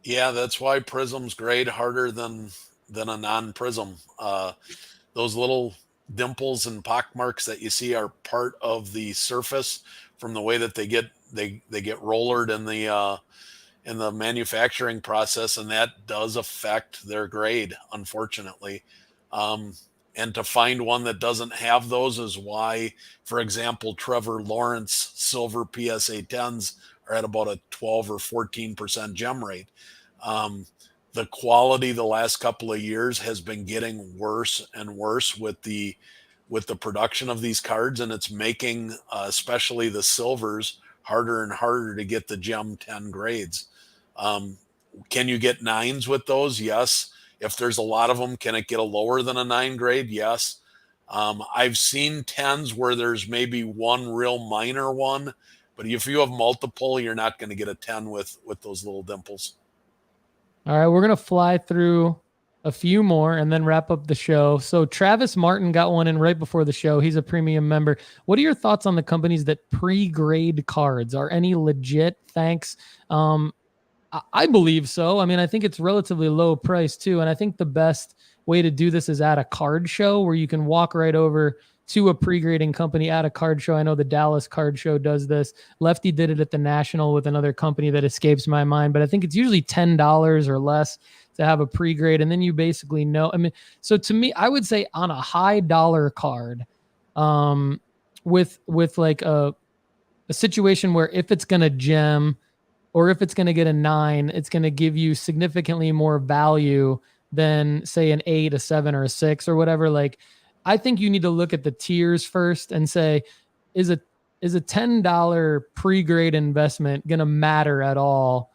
Yeah, that's why prisms grade harder than a non-prism. Those little dimples and pockmarks that you see are part of the surface from the way that they get rollered in the manufacturing process, and that does affect their grade, unfortunately. And to find one that doesn't have those is why, for example, Trevor Lawrence silver PSA 10s are at about a 12 or 14% gem rate. The quality the last couple of years has been getting worse and worse with the production of these cards, and it's making especially the silvers harder and harder to get the gem 10 grades. Can you get 9s with those? Yes. If there's a lot of them, can it get a lower than a 9 grade? Yes. I've seen 10s where there's maybe one real minor one, but if you have multiple, you're not going to get a 10 with those little dimples. All right, we're going to fly through a few more and then wrap up the show. So Travis Martin got one in right before the show. He's a premium member. What are your thoughts on the companies that pre-grade cards? Are any legit? Thanks. I believe so. I mean, I think it's relatively low price too. And I think the best way to do this is at a card show where you can walk right over to a pre-grading company at a card show. I know the Dallas card show does this. Lefty did it at the National with another company that escapes my mind, but I think it's usually $10 or less to have a pre-grade. And then you basically know, I mean, so to me, I would say on a high dollar card, with like a situation where if it's going to gem or if it's going to get a 9, it's going to give you significantly more value than say an 8, a 7, or a 6 or whatever. Like, I think you need to look at the tiers first and say, is a $10 pre-grade investment going to matter at all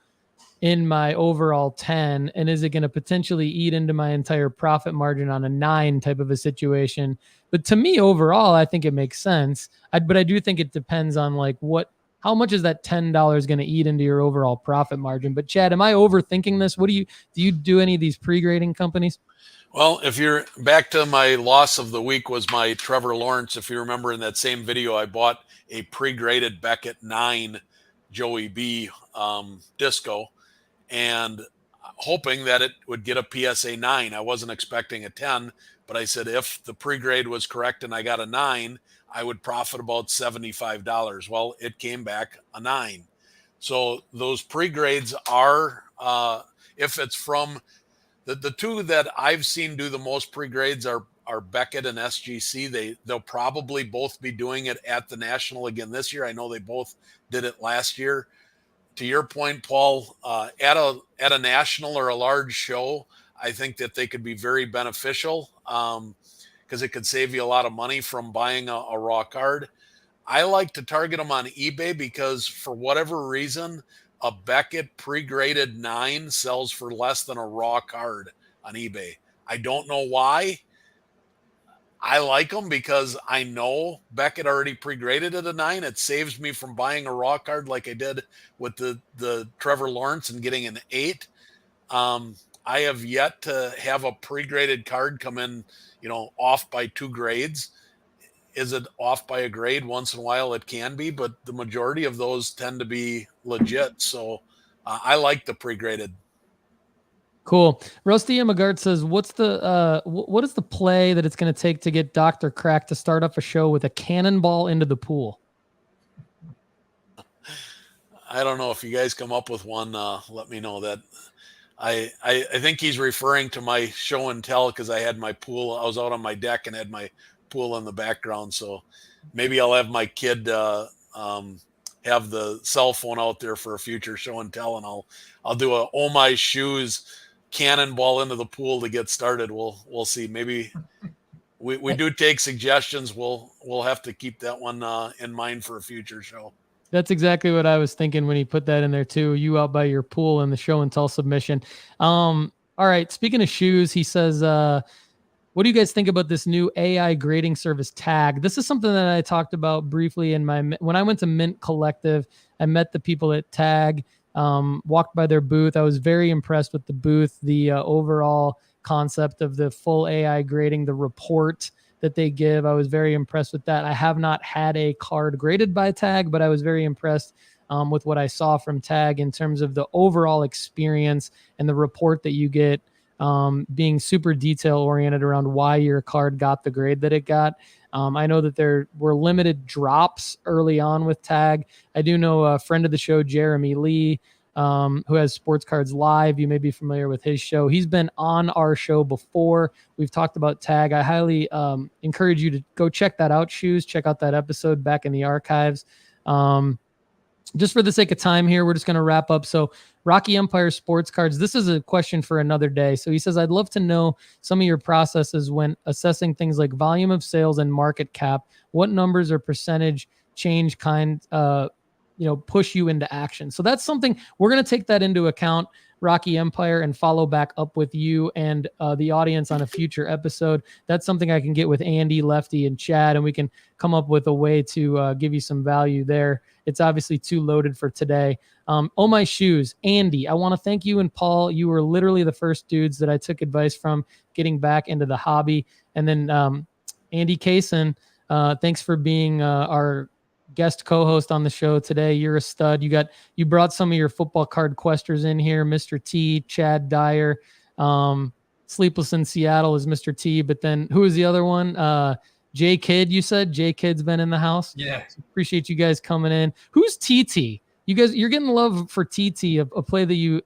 in my overall 10? And is it going to potentially eat into my entire profit margin on a 9 type of a situation? But to me, overall, I think it makes sense. But I do think it depends on like how much is that $10 going to eat into your overall profit margin? But Chad, am I overthinking this? Do you do any of these pre-grading companies? Well, if you're back to my loss of the week was my Trevor Lawrence. If you remember in that same video, I bought a pre-graded Beckett 9 Joey B disco and hoping that it would get a PSA 9. I wasn't expecting a 10, but I said if the pre-grade was correct and I got a 9, I would profit about $75. Well, it came back a 9. So those pre-grades are, if it's from the two that I've seen do the most pre-grades are Beckett and SGC. They'll probably both be doing it at the National again this year. I know they both did it last year. To your point, Paul, at a National or a large show, I think that they could be very beneficial because it could save you a lot of money from buying a raw card. I like to target them on eBay because for whatever reason, a Beckett pre-graded 9 sells for less than a raw card on eBay. I don't know why. I like them because I know Beckett already pre-graded at a 9. It saves me from buying a raw card like I did with the Trevor Lawrence and getting an 8. I have yet to have a pre-graded card come in, off by 2 grades. Is it off by a grade? Once in a while it can be, but the majority of those tend to be legit. So I like the pre-graded. Cool. Rusty Amagart says, what is the play that it's going to take to get Dr. Crack to start up a show with a cannonball into the pool? I don't know. If you guys come up with one, let me know. That I think he's referring to my show and tell because I had my pool. I was out on my deck and had my pool in the background. So maybe I'll have my kid have the cell phone out there for a future show and tell, and I'll do a Oh My Shoes cannonball into the pool to get started. We'll see. Maybe we do take suggestions. We'll have to keep that one in mind for a future show. That's exactly what I was thinking when he put that in there too. You out by your pool in the show and tell submission. All right. Speaking of shoes, he says, what do you guys think about this new AI grading service Tag? This is something that I talked about briefly when I went to Mint Collective. I met the people at Tag, walked by their booth. I was very impressed with the booth, the overall concept of the full AI grading, the report that they give. I was very impressed with that. I have not had a card graded by Tag, but I was very impressed with what I saw from Tag in terms of the overall experience and the report that you get, being super detail oriented around why your card got the grade that it got. I know that there were limited drops early on with Tag. I do know a friend of the show, Jeremy Lee, who has Sports Cards Live. You may be familiar with his show. He's been on our show before. We've talked about tag. I highly encourage you to go check that out, Shoes. Check out that episode back in the archives. Just for the sake of time here, we're just going to wrap up. So Rocky Empire Sports Cards, this is a question for another day. So he says, I'd love to know some of your processes when assessing things like volume of sales and market cap. What numbers or percentage change push you into action? So that's something we're going to take that into account, Rocky Empire, and follow back up with you and the audience on a future episode. That's something I can get with Andy, Lefty, and Chad, and we can come up with a way to give you some value there. It's obviously too loaded for today. Oh my shoes, Andy, I want to thank you and Paul. You were literally the first dudes that I took advice from getting back into the hobby. And then Andy Cason, thanks for being our guest co-host on the show today. You're a stud. You brought some of your football card questers in here, Mr. T, Chad Dyer, Sleepless in Seattle is Mr. T, but then who was the other one? J Kid, you said? J Kid's been in the house. Yeah. So appreciate you guys coming in. Who's TT? You guys, you're getting love for TT, a play that you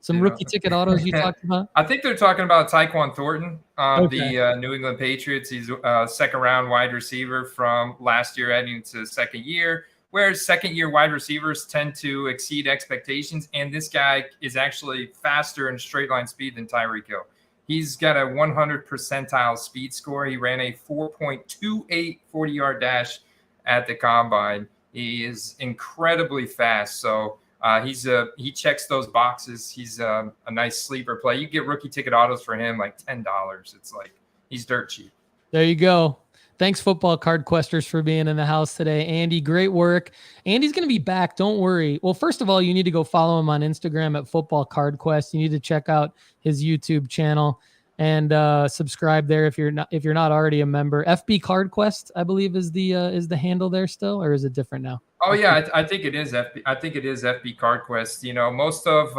some rookie ticket autos you talked about. I think they're talking about Tyquan Thornton, Okay. the New England Patriots. He's a second-round wide receiver from last year heading to second year, whereas second-year wide receivers tend to exceed expectations, and this guy is actually faster in straight-line speed than Tyreek Hill. He's got a 100 percentile speed score. He ran a 4.28 40-yard dash at the combine. He is incredibly fast, so he checks those boxes. He's a nice sleeper play. You get rookie ticket autos for him like $10. It's like he's dirt cheap. There you go. Thanks, Football Card Questers, for being in the house today. Andy, great work. Andy's going to be back. Don't worry. Well, first of all, you need to go follow him on Instagram at Football Card Quest. You need to check out his YouTube channel and subscribe there if you're not already a member. FB Card Quest, I believe, is the handle there still, or is it different now? Oh yeah, I think it is FB. I think it is FB Card Quest. You know, most of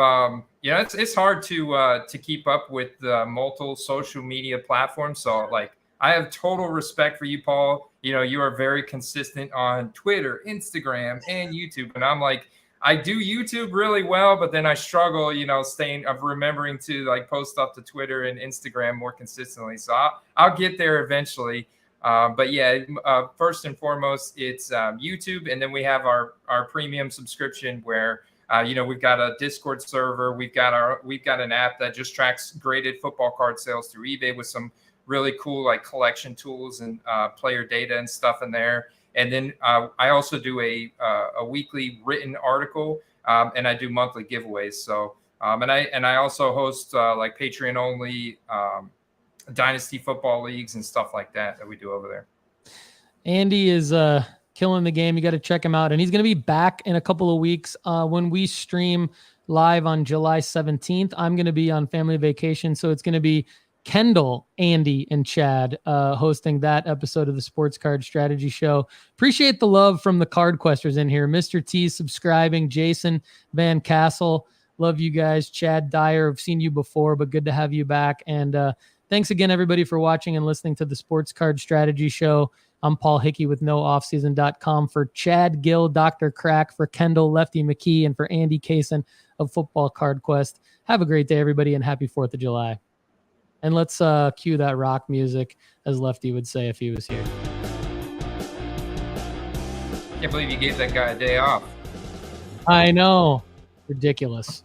it's hard to keep up with the multiple social media platforms. So like, I have total respect for you, Paul. You know, you are very consistent on Twitter, Instagram, and YouTube. And I'm like, I do YouTube really well, but then I struggle, remembering to like post up to Twitter and Instagram more consistently. So I'll get there eventually. But yeah, first and foremost, it's YouTube. And then we have our premium subscription where, we've got a Discord server. We've got an app that just tracks graded football card sales through eBay with some really cool like collection tools and player data and stuff in there. And then I also do a weekly written article, and I do monthly giveaways. So and I also host like Patreon only dynasty football leagues and stuff like that we do over there. Andy is killing the game. You got to check him out, and he's going to be back in a couple of weeks when we stream live on July 17th. I'm going to be on family vacation, so it's going to be Kendall, Andy, and Chad hosting that episode of the Sports Card Strategy Show. Appreciate the love from the card questers in here. Mr. T subscribing, Jason Van Castle, love you guys. Chad Dyer, I've seen you before, but good to have you back. And thanks again, everybody, for watching and listening to the Sports Card Strategy Show. I'm Paul Hickey with NoOffSeason.com. For Chad, Guell, Dr. Crack, for Kendall, Lefty, McKee, and for Andy Cason of Football Card Quest. Have a great day, everybody, and happy 4th of July. And let's cue that rock music, as Lefty would say if he was here. Can't believe you gave that guy a day off. I know. Ridiculous.